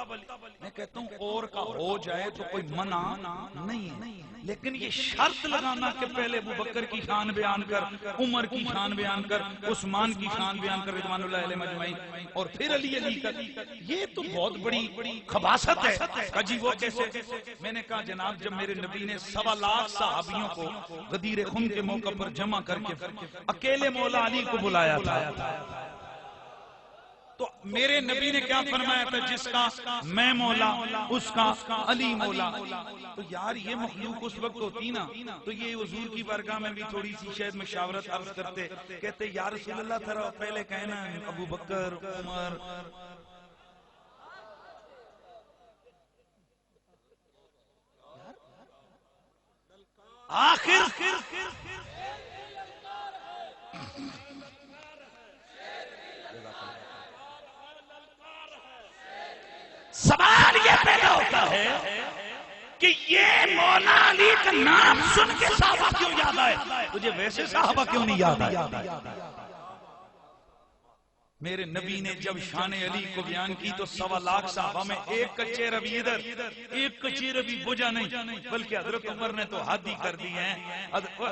میں کہتا ہوں اور کا ہو جائے تو کوئی منع نہیں ہے، لیکن یہ شرط لگانا کہ پہلے ابو بکر کی شان بیان کر، عمر کی شان بیان کر، عثمان کی شان بیان کر رضوان اللہ علیہ مجمعین، اور پھر علی علی کر، یہ تو بہت بڑی خباثت ہے۔ جی وہ کیسے؟ میں نے کہا جناب جب میرے نبی نے 1.25 لاکھ صحابیوں کو غدیر خون کے موقع پر جمع کر کے اکیلے مولا علی کو بلایا تھا، تو میرے نبی نے کیا فرمایا تھا؟ جس کا میں مولا اس کا علی مولا۔ تو یار یہ مخلوق اس وقت ہوتی نا تو یہ حضور کی بارگاہ میں بھی تھوڑی سی شاید مشاورت عرض کرتے، کہتے یا رسول اللہ تھرا پہلے کہنا ابو بکر عمر۔ آخر سوال یہ پیدا ہوتا ہے کہ یہ مولا علی کا نام سن کے صحابہ کیوں یاد آئے؟ تجھے ویسے صحابہ کیوں نہیں یاد آئے؟ میرے نبی نے جب شان علی کو بیان کی تو 1.25 لاکھ صحابہ میں ایک کچے ربی ادھر ایک کچے ربی بجا نہیں، بلکہ حضرت عمر نے تو حد ہی کر دی ہیں،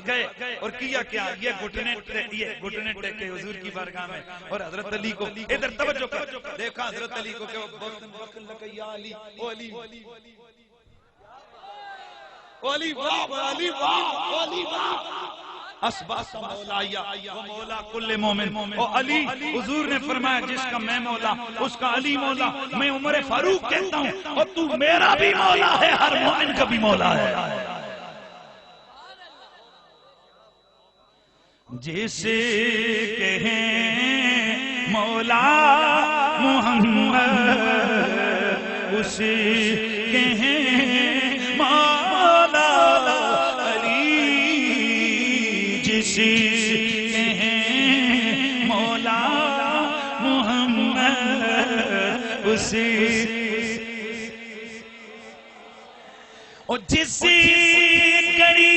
گئے اور کیا کیا یہ گھٹنے ٹیکے حضور کی بارگاہ میں، اور حضرت علی کو ادھر توجہ کر، دیکھا حضرت علی کو کہ یا علی او علی او علی واہ علی واہ علی واہ اسباس مولایا و مولا کل مومن۔ او علی حضور نے فرمایا جس کا میں مولا اس کا علی مولا۔ میں عمر فاروق کہتا ہوں اور تو میرا بھی مولا ہے، ہر مومن کا بھی مولا ہے۔ جسے کہیں مولا محمد اسے کہیں مولا علی، جسے کہیں مولا محمد اسے اور جس گھڑی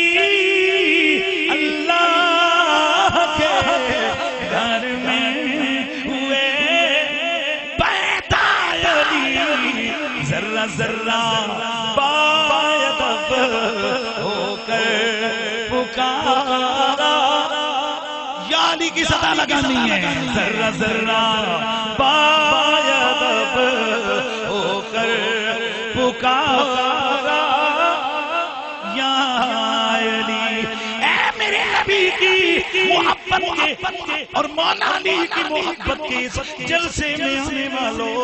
اللہ کے گھر میں ہوئے پیدا علی ذرہ ذرہ باید اب ہو کر پکارا. یا علی کی صدا لگانی ہے. ذرہ ذرہ باید اب ہو کر پکارا یا علی. اے میرے نبی کی محبت کے اور مولا علی کی محبت کے اس جلسے میں آنے والوں،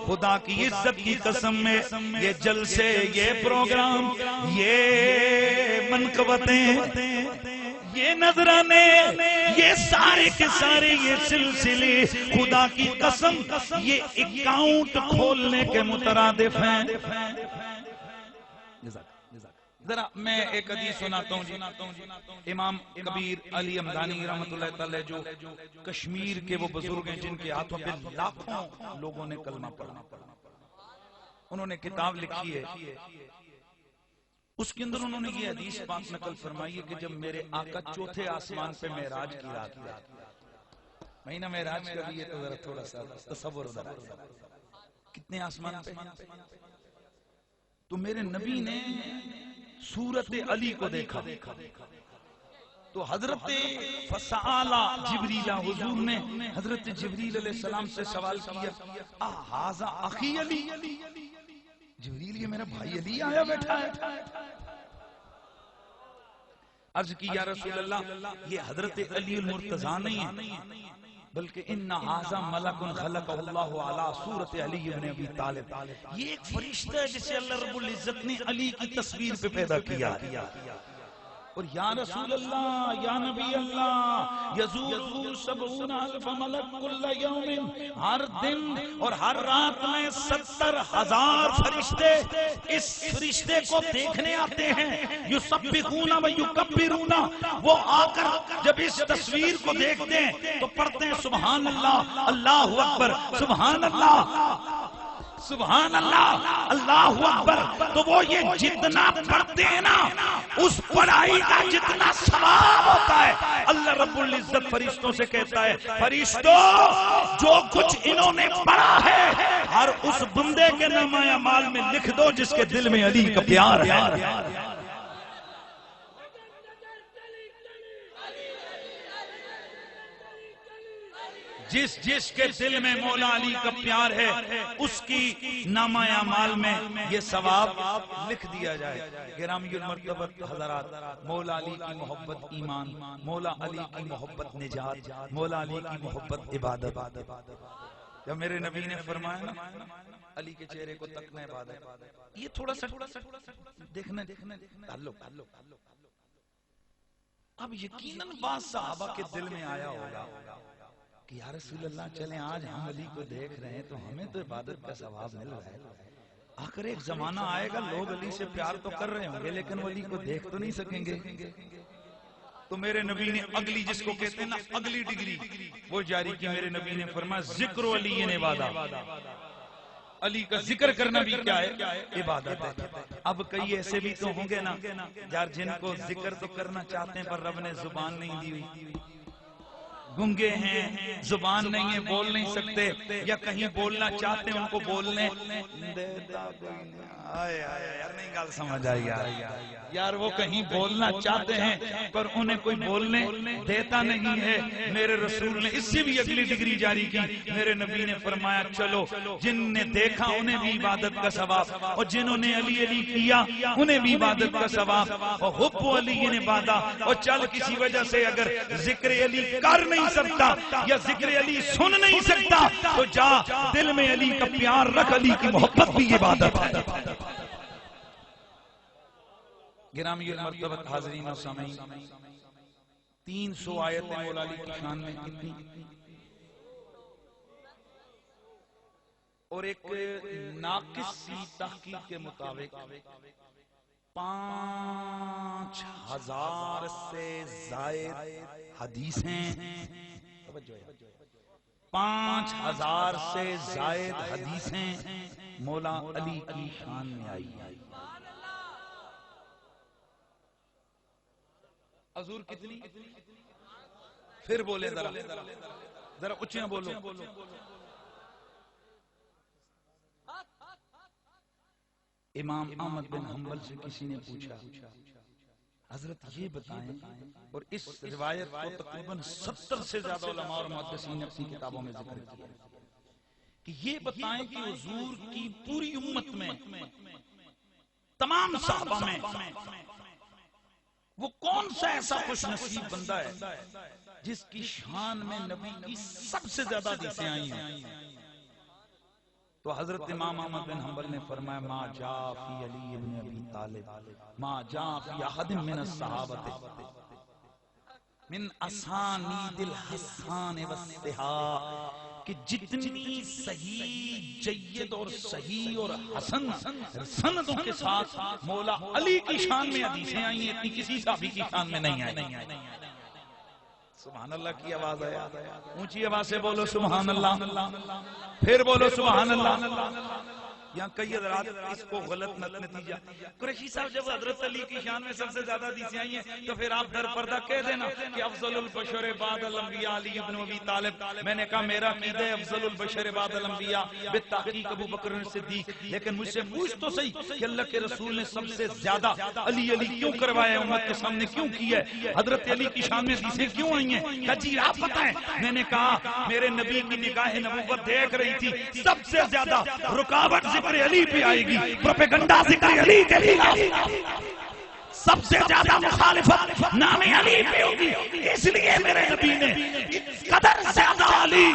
خدا کی عزت کی قسم میں یہ جلسے، یہ پروگرام، یہ منقبتیں، یہ نظرانے، یہ سارے کے سارے یہ سلسلے خدا کی قسم یہ اکاؤنٹ کھولنے کے مترادف ہیں. ذرا میں ایک حدیث سناتا ہوں جی. امام کبیر علی حمدانی رحمۃ اللہ تعالی جو کشمیر کے وہ بزرگ ہیں جن کے ہاتھوں پہ لاکھوں لوگوں نے کلمہ پڑھا، انہوں نے کتاب لکھی ہے. اس کے اندر انہوں نے یہ حدیث پاک نقل فرمائی ہے کہ جب میرے آقا چوتھے آسمان پہ معراج کی رات مہینہ معراج کا بھی یہ تو ذرا تھوڑا سا تصور ذرا کتنے آسمان پہ، تو میرے نبی نے سورت علی کو دیکھا. تو حضرت فسأل جبریل، حضور نے حضرت جبریل علیہ السلام سے سوال کیا احاذا اخی علی، جبریل یہ میرا بھائی علی آیا بیٹھا ہے. عرض کی یا رسول اللہ یہ حضرت علی المرتضیٰ نہیں ہے بلکہ ان ھذا ملک خلق اللہ علی صورت علی ابن ابی طالب، یہ ایک فرشتہ ہے جسے اللہ رب العزت نے علی کی تصویر پہ پیدا کیا. اور یا رسول اللہ، یا نبی اللہ، یزور 70,000 ملک کل یوم، ہر دن اور ہر رات میں 70,000 فرشتے اس فرشتے کو دیکھنے آتے ہیں. یسبحون و یکبرون، وہ آ کر جب اس تصویر کو دیکھتے ہیں تو پڑھتے ہیں سبحان اللہ، اللہ اکبر، سبحان اللہ، سبحان اللہ، اللہ اکبر. تو وہ یہ جتنا پڑھتے ہیں نا اس پڑھائی کا جتنا ثواب ہوتا ہے، اللہ رب العزت فرشتوں سے کہتا ہے فرشتوں جو کچھ انہوں نے پڑھا ہے ہر اس بندے کے نامہ اعمال میں لکھ دو جس کے دل میں علی کا پیار ہے. جس کے دل میں مولا علی کا پیار ہے اس کی نامہ اعمال میں یہ ثواب لکھ دیا جائے. گرامی المرتبت حضرات، مولا علی کی محبت ایمان، مولا علی کی محبت نجات، مولا علی کی محبت عبادت. جب میرے نبی نے فرمایا نا علی کے چہرے کو تکنا عبادت، یہ تھوڑا سا دیکھنا تعلق. اب یقیناً بعض صحابہ کے دل میں آیا ہوگا کہ یا رسول اللہ چلیں آج ہم علی کو دیکھ رہے ہیں تو ہمیں تو عبادت کا ثواب مل رہا ہے. آخر ایک زمانہ آئے گا لوگ علی سے پیار تو کر رہے ہوں گے لیکن وہ علی کو دیکھ تو نہیں سکیں گے. تو میرے نبی نے اگلی، جس کو کہتے ہیں نا اگلی ڈگری، وہ جاری کی. میرے نبی نے فرمایا ذکر علی عبادت، علی کا ذکر کرنا بھی کیا ہے؟ عبادت ہے. اب کئی ایسے بھی تو ہوں گے نا یار جن کو ذکر تو کرنا چاہتے ہیں پر رب نے زبان نہیں دی ہوئی، گنگے ہیں، زبان نہیں ہے، بول نہیں سکتے، یا کہیں بولنا چاہتے ہیں ان کو بولنے دیتا کوئی نہیں. یار نہیں گال سمجھ آئی یار وہ کہیں بولنا چاہتے ہیں پر انہیں کوئی بولنے دیتا نہیں ہے. میرے رسول نے اس سے بھی اگلی ڈگری جاری کی. میرے نبی نے فرمایا چلو جن نے دیکھا انہیں بھی عبادت کا ثواب اور جنہوں نے علی علی کیا انہیں بھی عبادت کا ثواب. اور حب علی نے بادا، اور چل کسی وجہ سے اگر ذکر علی کر نہیں سکتا یا ذکر علی سن نہیں سکتا تو جا دل میں علی کا پیار رکھ، علی کی محبت بھی عبادت ہے. گرامی المرتبت حاضرین و سامعین، 300 آیتیں مولا علی کی شان میں کتنی، اور ایک ناقص سی تحقیق کے مطابق 5000 سے زائد حدیثیں، 5000 سے زائد حدیثیں مولا علی کی شان میں آئی. حضور کتنی؟ پھر بولے ذرا اچھے بولو. امام احمد بن حنبل سے کسی نے پوچھا حضرت یہ بتائیں، اور اس روایت کو تقریباً 70 سے زیادہ علماء اور محدثین نے اپنی کتابوں میں ذکر کیا کہ یہ بتائیں کہ حضور کی پوری امت میں، تمام صحابہ میں، وہ کون سا ایسا خوش نصیب بندہ ہے جس کی شان میں نبی کی سب سے زیادہ حدیثیں آئی ہیں. تو حضرت امام احمد بن حنبل نے فرمایا ما جاء فی علی بن ابی طالب ما جاء فی احد من الصحابۃ من اسانید الحسان والصحاح، کہ جتنی صحیح جید اور صحیح اور حسن سندوں کے ساتھ مولا علی کی شان میں حدیثیں آئی ہیں، اتنی کسی صحابی کی شان میں نہیں آئی. سبحان اللہ کی آواز آیا، اونچی آواز سے بولو سبحان اللہ، پھر بولو سبحان اللہ. یہاں کئی حضرات اس کو غلط نتیجہ، قریشی صاحب جب حضرت علی کی شان میں سب سے زیادہ حدیثیں آئی ہیں تو پھر آپ در پردہ کہہ دینا کہ افضل البشر بعد الانبیاء علی ابن ابی طالب. میں نے کہا میرا عقیدہ ہے افضل البشر بعد الانبیاء بالتحقیق ابو بکر صدیق، لیکن مجھ سے پوچھ تو صحیح کہ اللہ کے رسول نے سب سے زیادہ علی علی کیوں کروایا، امت کے سامنے کیوں کیا ہے، حضرت علی کی شان میں حدیثیں کیوں آئی ہیں؟ کہ جی آپ بتائیں. میں نے کہا میرے نبی کی نگاہ نبوت دیکھ رہی تھی سب سے زیادہ رکاوٹ ذکر علی پہ آئے گی، پروپیگنڈا ذکر علی کے خلاف سب سے زیادہ مخالفت نام علی پہ ہوگی. اس لیے میرے نبی نے قدر زیادہ علی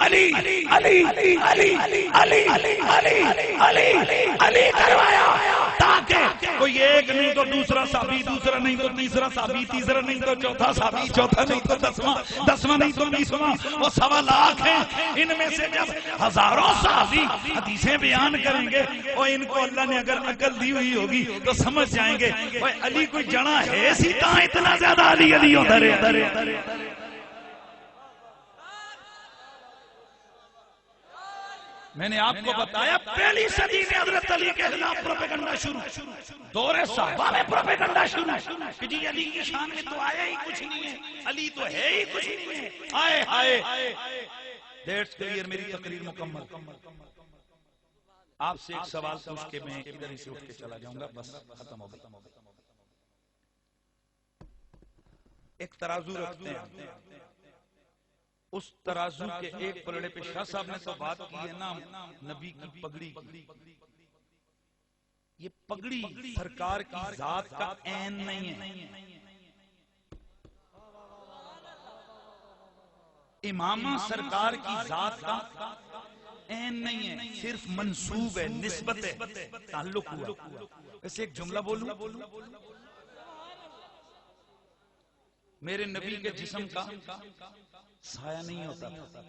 علی علی علی علی علی علی علی کروایا تاکہ کوئی ایک نہیں تو دوسرا صحابی، دوسرا نہیں تو تیسرا صحابی، تیسرا نہیں تو چوتھا صحابی، چوتھا نہیں تو دسواں، دسواں نہیں تو 20واں، وہ 1.25 لاکھ ہیں. ان میں سے جب ہزاروں صحابی حدیثیں بیان کریں گے اور ان کو اللہ نے اگر عقل دی ہوئی ہوگی تو سمجھ جائیں گے علی کوئی جنا ہے سی کہاں اتنا زیادہ علی علی ادھر ہے. میں نے آپ کو بتایا پہلی صدی میں حضرت علی کے خلاف پروپیگنڈا شروع، دور صحابہ میں پروپیگنڈا شروع کہ جی علی کی شان میں تو آیا ہی کچھ نہیں ہے، علی تو ہے ہی کچھ نہیں ہے. آئے آئے دیٹس کلیئر. میری تقریر مکمل. آپ سے ایک سوال پوچھ کے میں ادھر ہی سے اٹھ کے چلا جاؤں گا، بس ختم ہو گئی. ایک ترازو رکھتے ہیں، اس ترازو کے ایک پلڑے پہ شاہ صاحب نے تو بات کی ہے نا نبی کی پگڑی کی. یہ پگڑی سرکار کی ذات کا عین نہیں ہے، امامہ سرکار کی ذات کا عین نہیں ہے، صرف منسوب ہے، نسبت ہے، تعلق ہوا. ویسے ایک جملہ بولوں، میرے نبی کے جسم کا سایہ نہیں ہوتا تھا.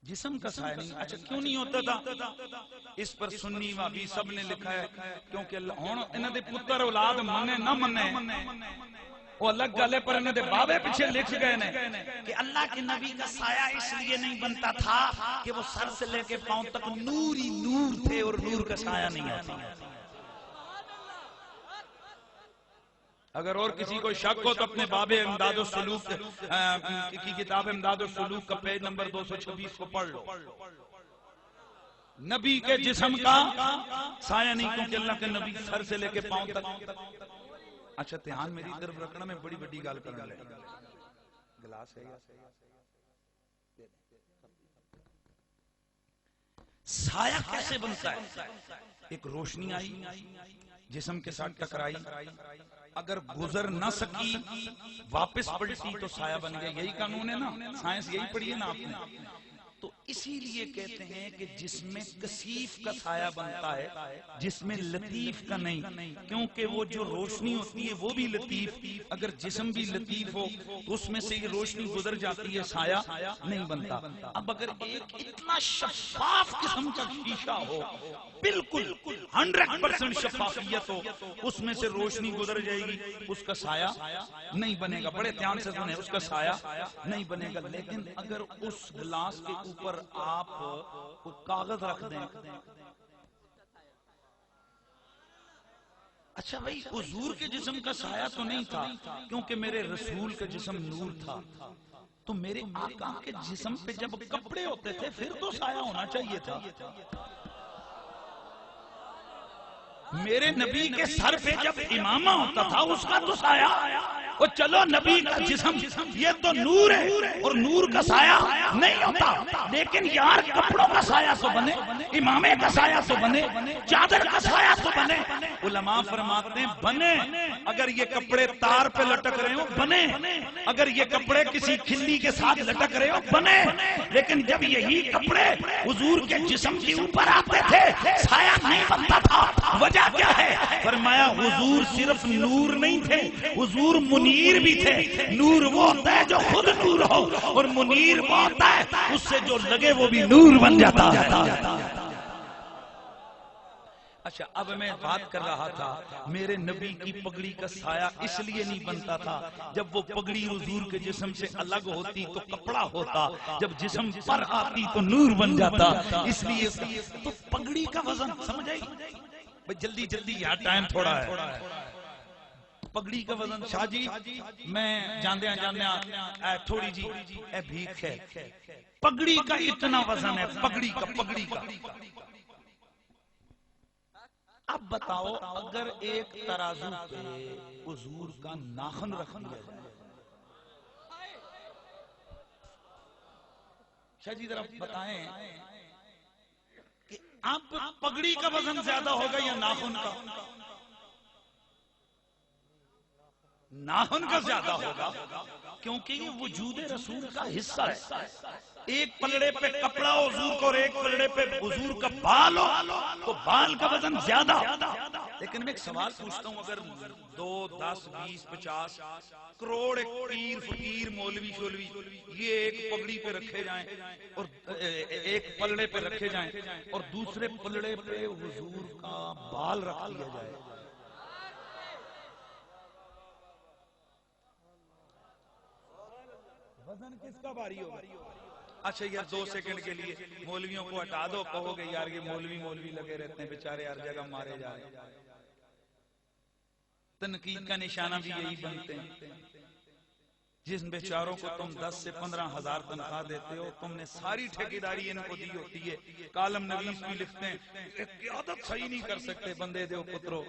جسم کا سایہ نہیں. اچھا کیوں نہیں ہوتا تھا؟ اس پر سنی وابی سب نے لکھا ہے کیونکہ اللہ ہون انہاں دے پتر اولاد منے نہ منے وہ الگ گلے پر انہاں دے بابے پیچھے لکھ گئے نے کہ اللہ کے نبی کا سایہ اس لیے نہیں بنتا تھا کہ وہ سر سے لے کے پاؤں تک نور ہی نور تھے اور نور کا سایہ نہیں ہوتا. اگر اور کسی کو شک ہو تو اپنے باب امداد السلوک کی کتاب امداد السلوک کا پیج نمبر 226 کو پڑھ لو. نبی کے جسم کا سایہ نہیں کیونکہ اللہ کے نبی سر سے لے کے پاؤں تک. اچھا دھیان میری طرف رکھنا، میں بڑی بڑی گال کرنے لگا. گلاس ہے سایہ کیسے بنتا ہے؟ ایک روشنی آئی جسم کے ساتھ ٹکرائی، اگر گزر نہ سکی واپس پلٹی تو سایہ بن گیا. یہی قانون ہے نا، سائنس یہی پڑھی ہے نا آپ نے. تو اسی لیے کہتے ہیں کہ جس میں کثیف کا سایہ بنتا ہے جس میں لطیف کا نہیں، کیونکہ وہ جو روشنی ہوتی ہے وہ بھی لطیف، اگر جسم بھی لطیف ہو تو اس میں سے یہ روشنی گزر جاتی ہے، سایہ نہیں بنتا. اب اگر ایک اتنا شفاف قسم کا شیشہ ہو، بالکل 100% شفافیت ہو، اس میں سے روشنی گزر جائے گی، اس کا سایہ نہیں بنے گا. بڑے دھیان سے سنیں، اس کا سایہ نہیں بنے گا. لیکن اگر اس گلاس کے اوپر آپ کوئی کاغذ رکھ دیں اچھا بھائی حضور کے جسم کا سایہ تو نہیں تھا کیونکہ میرے رسول کا جسم نور تھا، تو میرے آقا کے جسم پہ جب کپڑے ہوتے تھے پھر تو سایہ ہونا چاہیے تھا. میرے نبی کے سر پہ جب امامہ ہوتا تھا اس کا تو سایہ، وہ چلو نبی کا جسم یہ تو نور ہے اور نور کا سایہ نہیں ہوتا، لیکن یار کپڑوں کا سایہ تو بنے، امامے کا سایہ تو بنے، چادر کا سایہ تو بنے. علماء فرماتے ہیں بنے، اگر یہ کپڑے تار پہ لٹک رہے ہو بنے، اگر یہ کپڑے کسی کھلی کے ساتھ لٹک رہے ہو بنے، لیکن جب یہی کپڑے حضور کے جسم کے اوپر آتے تھے سایہ نہیں بنتا تھا. وجہ کیا ہے؟ فرمایا حضور صرف نور نہیں تھے، حضور منیر بھی تھے. نور وہ ہوتا ہے جو خود نور ہو، اور منیر وہ ہوتا ہے اس سے جو لگے وہ بھی نور بن جاتا ہے. اچھا اب میں بات کر رہا تھا میرے نبی کی پگڑی کا سایہ اس لیے نہیں بنتا تھا، جب وہ پگڑی حضور کے جسم سے الگ ہوتی تو کپڑا ہوتا، جب جسم پر آتی تو نور بن جاتا. اس لیے تو پگڑی کا وزن سمجھ آئی بھئی؟ جلدی جلدی یہاں ٹائم تھوڑا ہے. پگڑی کا وزن شاہ جی میں جاندیاں تھوڑی جی اے بھیک ہے، پگڑی کا اتنا وزن ہے، پگڑی کا. اب بتاؤ اگر ایک ترازو پہ حضور کا ناخن رکھ دیا جائے، شاہ جی ذرا بتائیں کہ اب پگڑی کا وزن زیادہ ہوگا یا ناخن کا؟ ناخن کا زیادہ ہوگا کیونکہ یہ وجود رسول کا حصہ ہے. ایک پلڑے پہ کپڑا ہو حضور کو اور ایک پلڑے پہ حضور کا بال ہو تو بال کا وزن زیادہ. لیکن میں ایک سوال پوچھتا ہوں، اگر 2 10 20 50 کروڑ ایک پیر فقیر مولوی شولوی یہ ایک پگڑی پہ رکھے جائیں اور ایک پلڑے پہ رکھے جائیں اور دوسرے پلڑے پہ حضور کا بال رکھ دیا جائے، وزن کس کا بھاری ہوگا؟ اچھا یار 2 سیکنڈ کے لیے مولویوں کو ہٹا دو، کہو گے یار یہ مولوی لگے رہتے ہیں بیچارے ہر جگہ مارے جا رہے ہیں. تنقید کا نشانہ بھی یہی بنتے ہیں. جن بیچاروں کو تم 10 سے 15 ہزار تنخواہ دیتے ہو تم نے ساری ٹھیکیداری ان کو دی ہوتی ہے. کالم نویس بھی لکھتے ہیں قیادت صحیح نہیں کر سکتے بندے دیو پترو.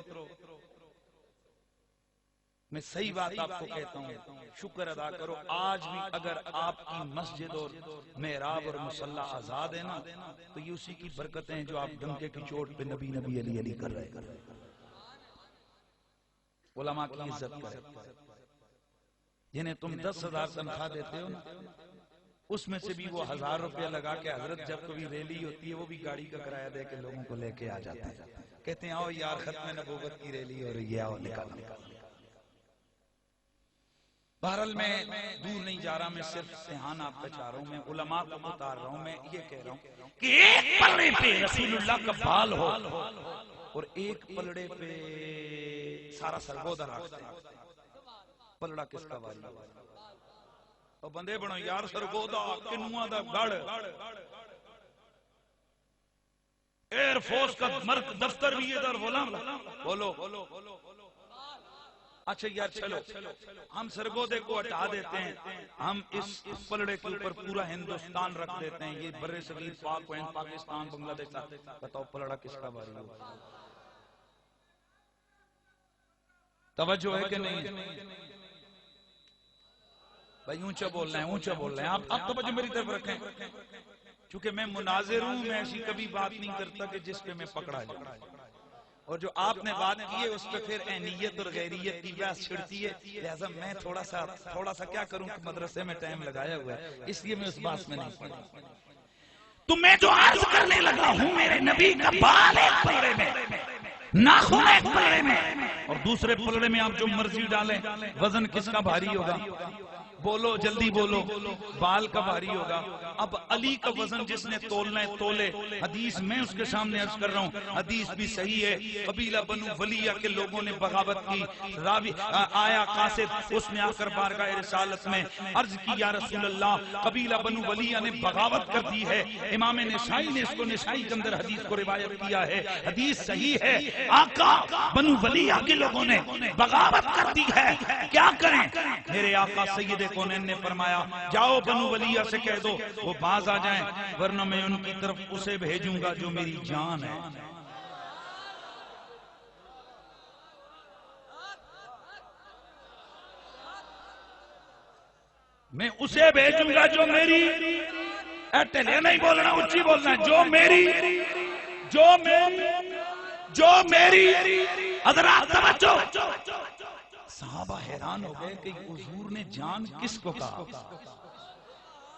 میں صحیح بات آپ کو کہتا ہوں، شکر ادا کرو آج بھی اگر آپ کی مسجد اور محراب اور مصلی آزاد ہے نا تو یہ اسی کی برکتیں ہیں جو آپ ڈنکے کی چوٹ پہ نبی نبی علی علی کر رہے ہیں. علماء کی عزت کرے، جنہیں تم 10,000 تنخواہ دیتے ہو نا اس میں سے بھی وہ 1,000 روپیہ لگا کے حضرت جب کبھی ریلی ہوتی ہے وہ بھی گاڑی کا کرایہ دے کے لوگوں کو لے کے آ جاتے ہیں، کہتے ہیں آؤ یار ختم نبوت کی ریلی ہو رہی ہے آؤ نکال. بہرحال میں دور نہیں جا رہا، میں صرف سہان آپ کا چاہ رہا ہوں، میں علماء کو بتا رہا ہوں. میں یہ کہہ رہا ہوں کہ ایک پلڑے پہ رسول اللہ کا بال ہو اور ایک پلڑے پہ سارا سرگودا رکھتے ہیں، پلڑا کس کا بھاری ہو؟ اور بندے بنو یار سرگودا کنواں دا گڑ ایئر فورس کا مرک دفتر بھی ادھر بولو. اچھا یار چلو ہم سرگودے کو ہٹا دیتے ہیں، ہم اس پلڑے کے اوپر پورا ہندوستان رکھ دیتے ہیں، یہ بر صغیر پاک وین پاکستان بنگلہ دیش. بتاؤ پلڑا کس کا بھاری ہوگا؟ توجہ ہے کہ نہیں بھائی؟ اونچا بول رہے ہیں اونچا بول رہے ہیں آپ توجہ میری طرف رکھیں، چونکہ میں مناظر ہوں، میں ایسی کبھی بات نہیں کرتا کہ جس پہ میں پکڑا جاؤں. اور جو آپ نے بات کی ہے اس پہ پھر اینیت اور غیریت کی بحث چھڑتی ہے، لہذا میں تھوڑا سا کیا کروں کہ مدرسے میں ٹائم لگایا ہوا ہے اس لیے میں اس بات میں نہیں پڑھا. تو میں جو عرض کرنے لگا ہوں میرے نبی کا بال ایک پلڑے میں، ناخن ایک پلڑے میں اور دوسرے پلڑے میں آپ جو مرضی ڈالیں، وزن کس کا بھاری ہوگا؟ بولو جلدی بولو، بال کا بھاری ہوگا۔ اب علی کا وزن جس نے تولنا ہے تولے۔ حدیث میں اس کے سامنے عرض کر رہا ہوں، حدیث بھی صحیح ہے۔ قبیلہ بنو ولیہ کے لوگوں نے بغاوت کی، راوی آیا قاصد، اس نے آ کر بارگاہ رسالت میں عرض کی یا رسول اللہ قبیلہ بنو ولیہ نے بغاوت کر دی ہے۔ امام نسائی نے اس کو نسائی کے اندر حدیث کو روایت کیا ہے، حدیث صحیح ہے۔ آقا بنو ولیہ کے لوگوں نے بغاوت کر دی ہے، کیا کریں؟ میرے آقا سید کونین نے فرمایا جاؤ بنو ولیہ سے کہہ دو وہ باز آ جائیں، ورنہ میں ان کی طرف اسے بھیجوں گا جو میری جان ہے۔ میں اسے بھیجوں گا جو میری ایٹلے نہیں بولنا، اچھی بولنا ہے، جو میری حضرات توجہ۔ صحابہ حیران ہو گئے کہ حضور نے جان کس کو کہا۔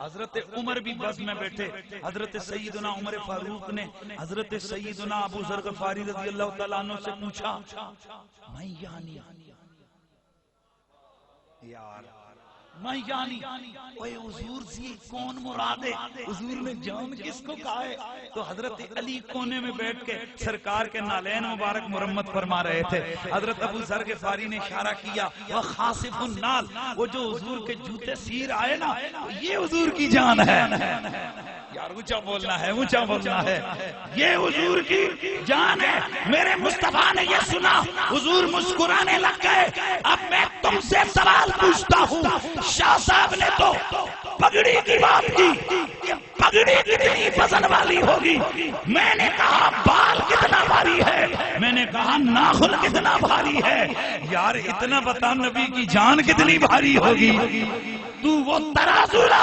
حضرت عمر بھی بس میں بیٹھے، حضرت سیدنا عمر فاروق نے حضرت سیدنا ابو ذر غفاری رضی اللہ تعالیٰ عنہ سے پوچھا میں یعنی اوے حضور سے کون مراد ہے، حضور نے جان کس کو کہا ہے؟ تو حضرت علی کونے میں بیٹھ کے سرکار کے نالین مبارک مرمت فرما رہے تھے۔ حضرت ابو ذر غفاری نے اشارہ کیا وہ خاصف النال، وہ جو حضور کے جوتے سیر آئے نا یہ حضور کی جان ہے۔ یار اونچا بولنا ہے، اونچا بولنا ہے، یہ حضور کی جان ہے۔ میرے مصطفیٰ نے یہ سنا، حضور مسکرانے لگ گئے۔ اب میں تم سے سوال پوچھتا ہوں، شاہ صاحب نے تو پگڑی کی بات کی کہ پگڑی کتنی وزن والی ہوگی، میں نے کہا بال کتنا بھاری ہے، میں نے کہا ناخن کتنا بھاری ہے۔ یار اتنا بتا نبی کی جان کتنی بھاری ہوگی۔ تو وہ ترازو لا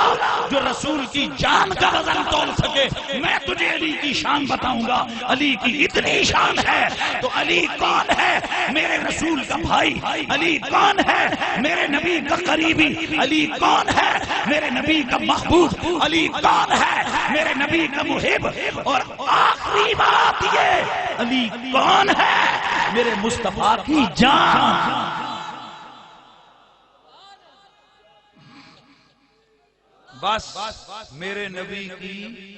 جو رسول کی جان کا وزن تول سکے۔ میں تجھے علی کی شان بتاؤں گا، علی کی اتنی شان ہے تو علی کون ہے؟ میرے رسول کا بھائی۔ علی کون ہے؟ میرے نبی کا قریبی۔ علی کون ہے؟ میرے نبی کا محبوب۔ علی کون ہے؟ میرے نبی کا محب۔ اور آخری بات یہ، علی کون ہے؟ میرے مصطفیٰ کی جان۔ بس میرے نبی کی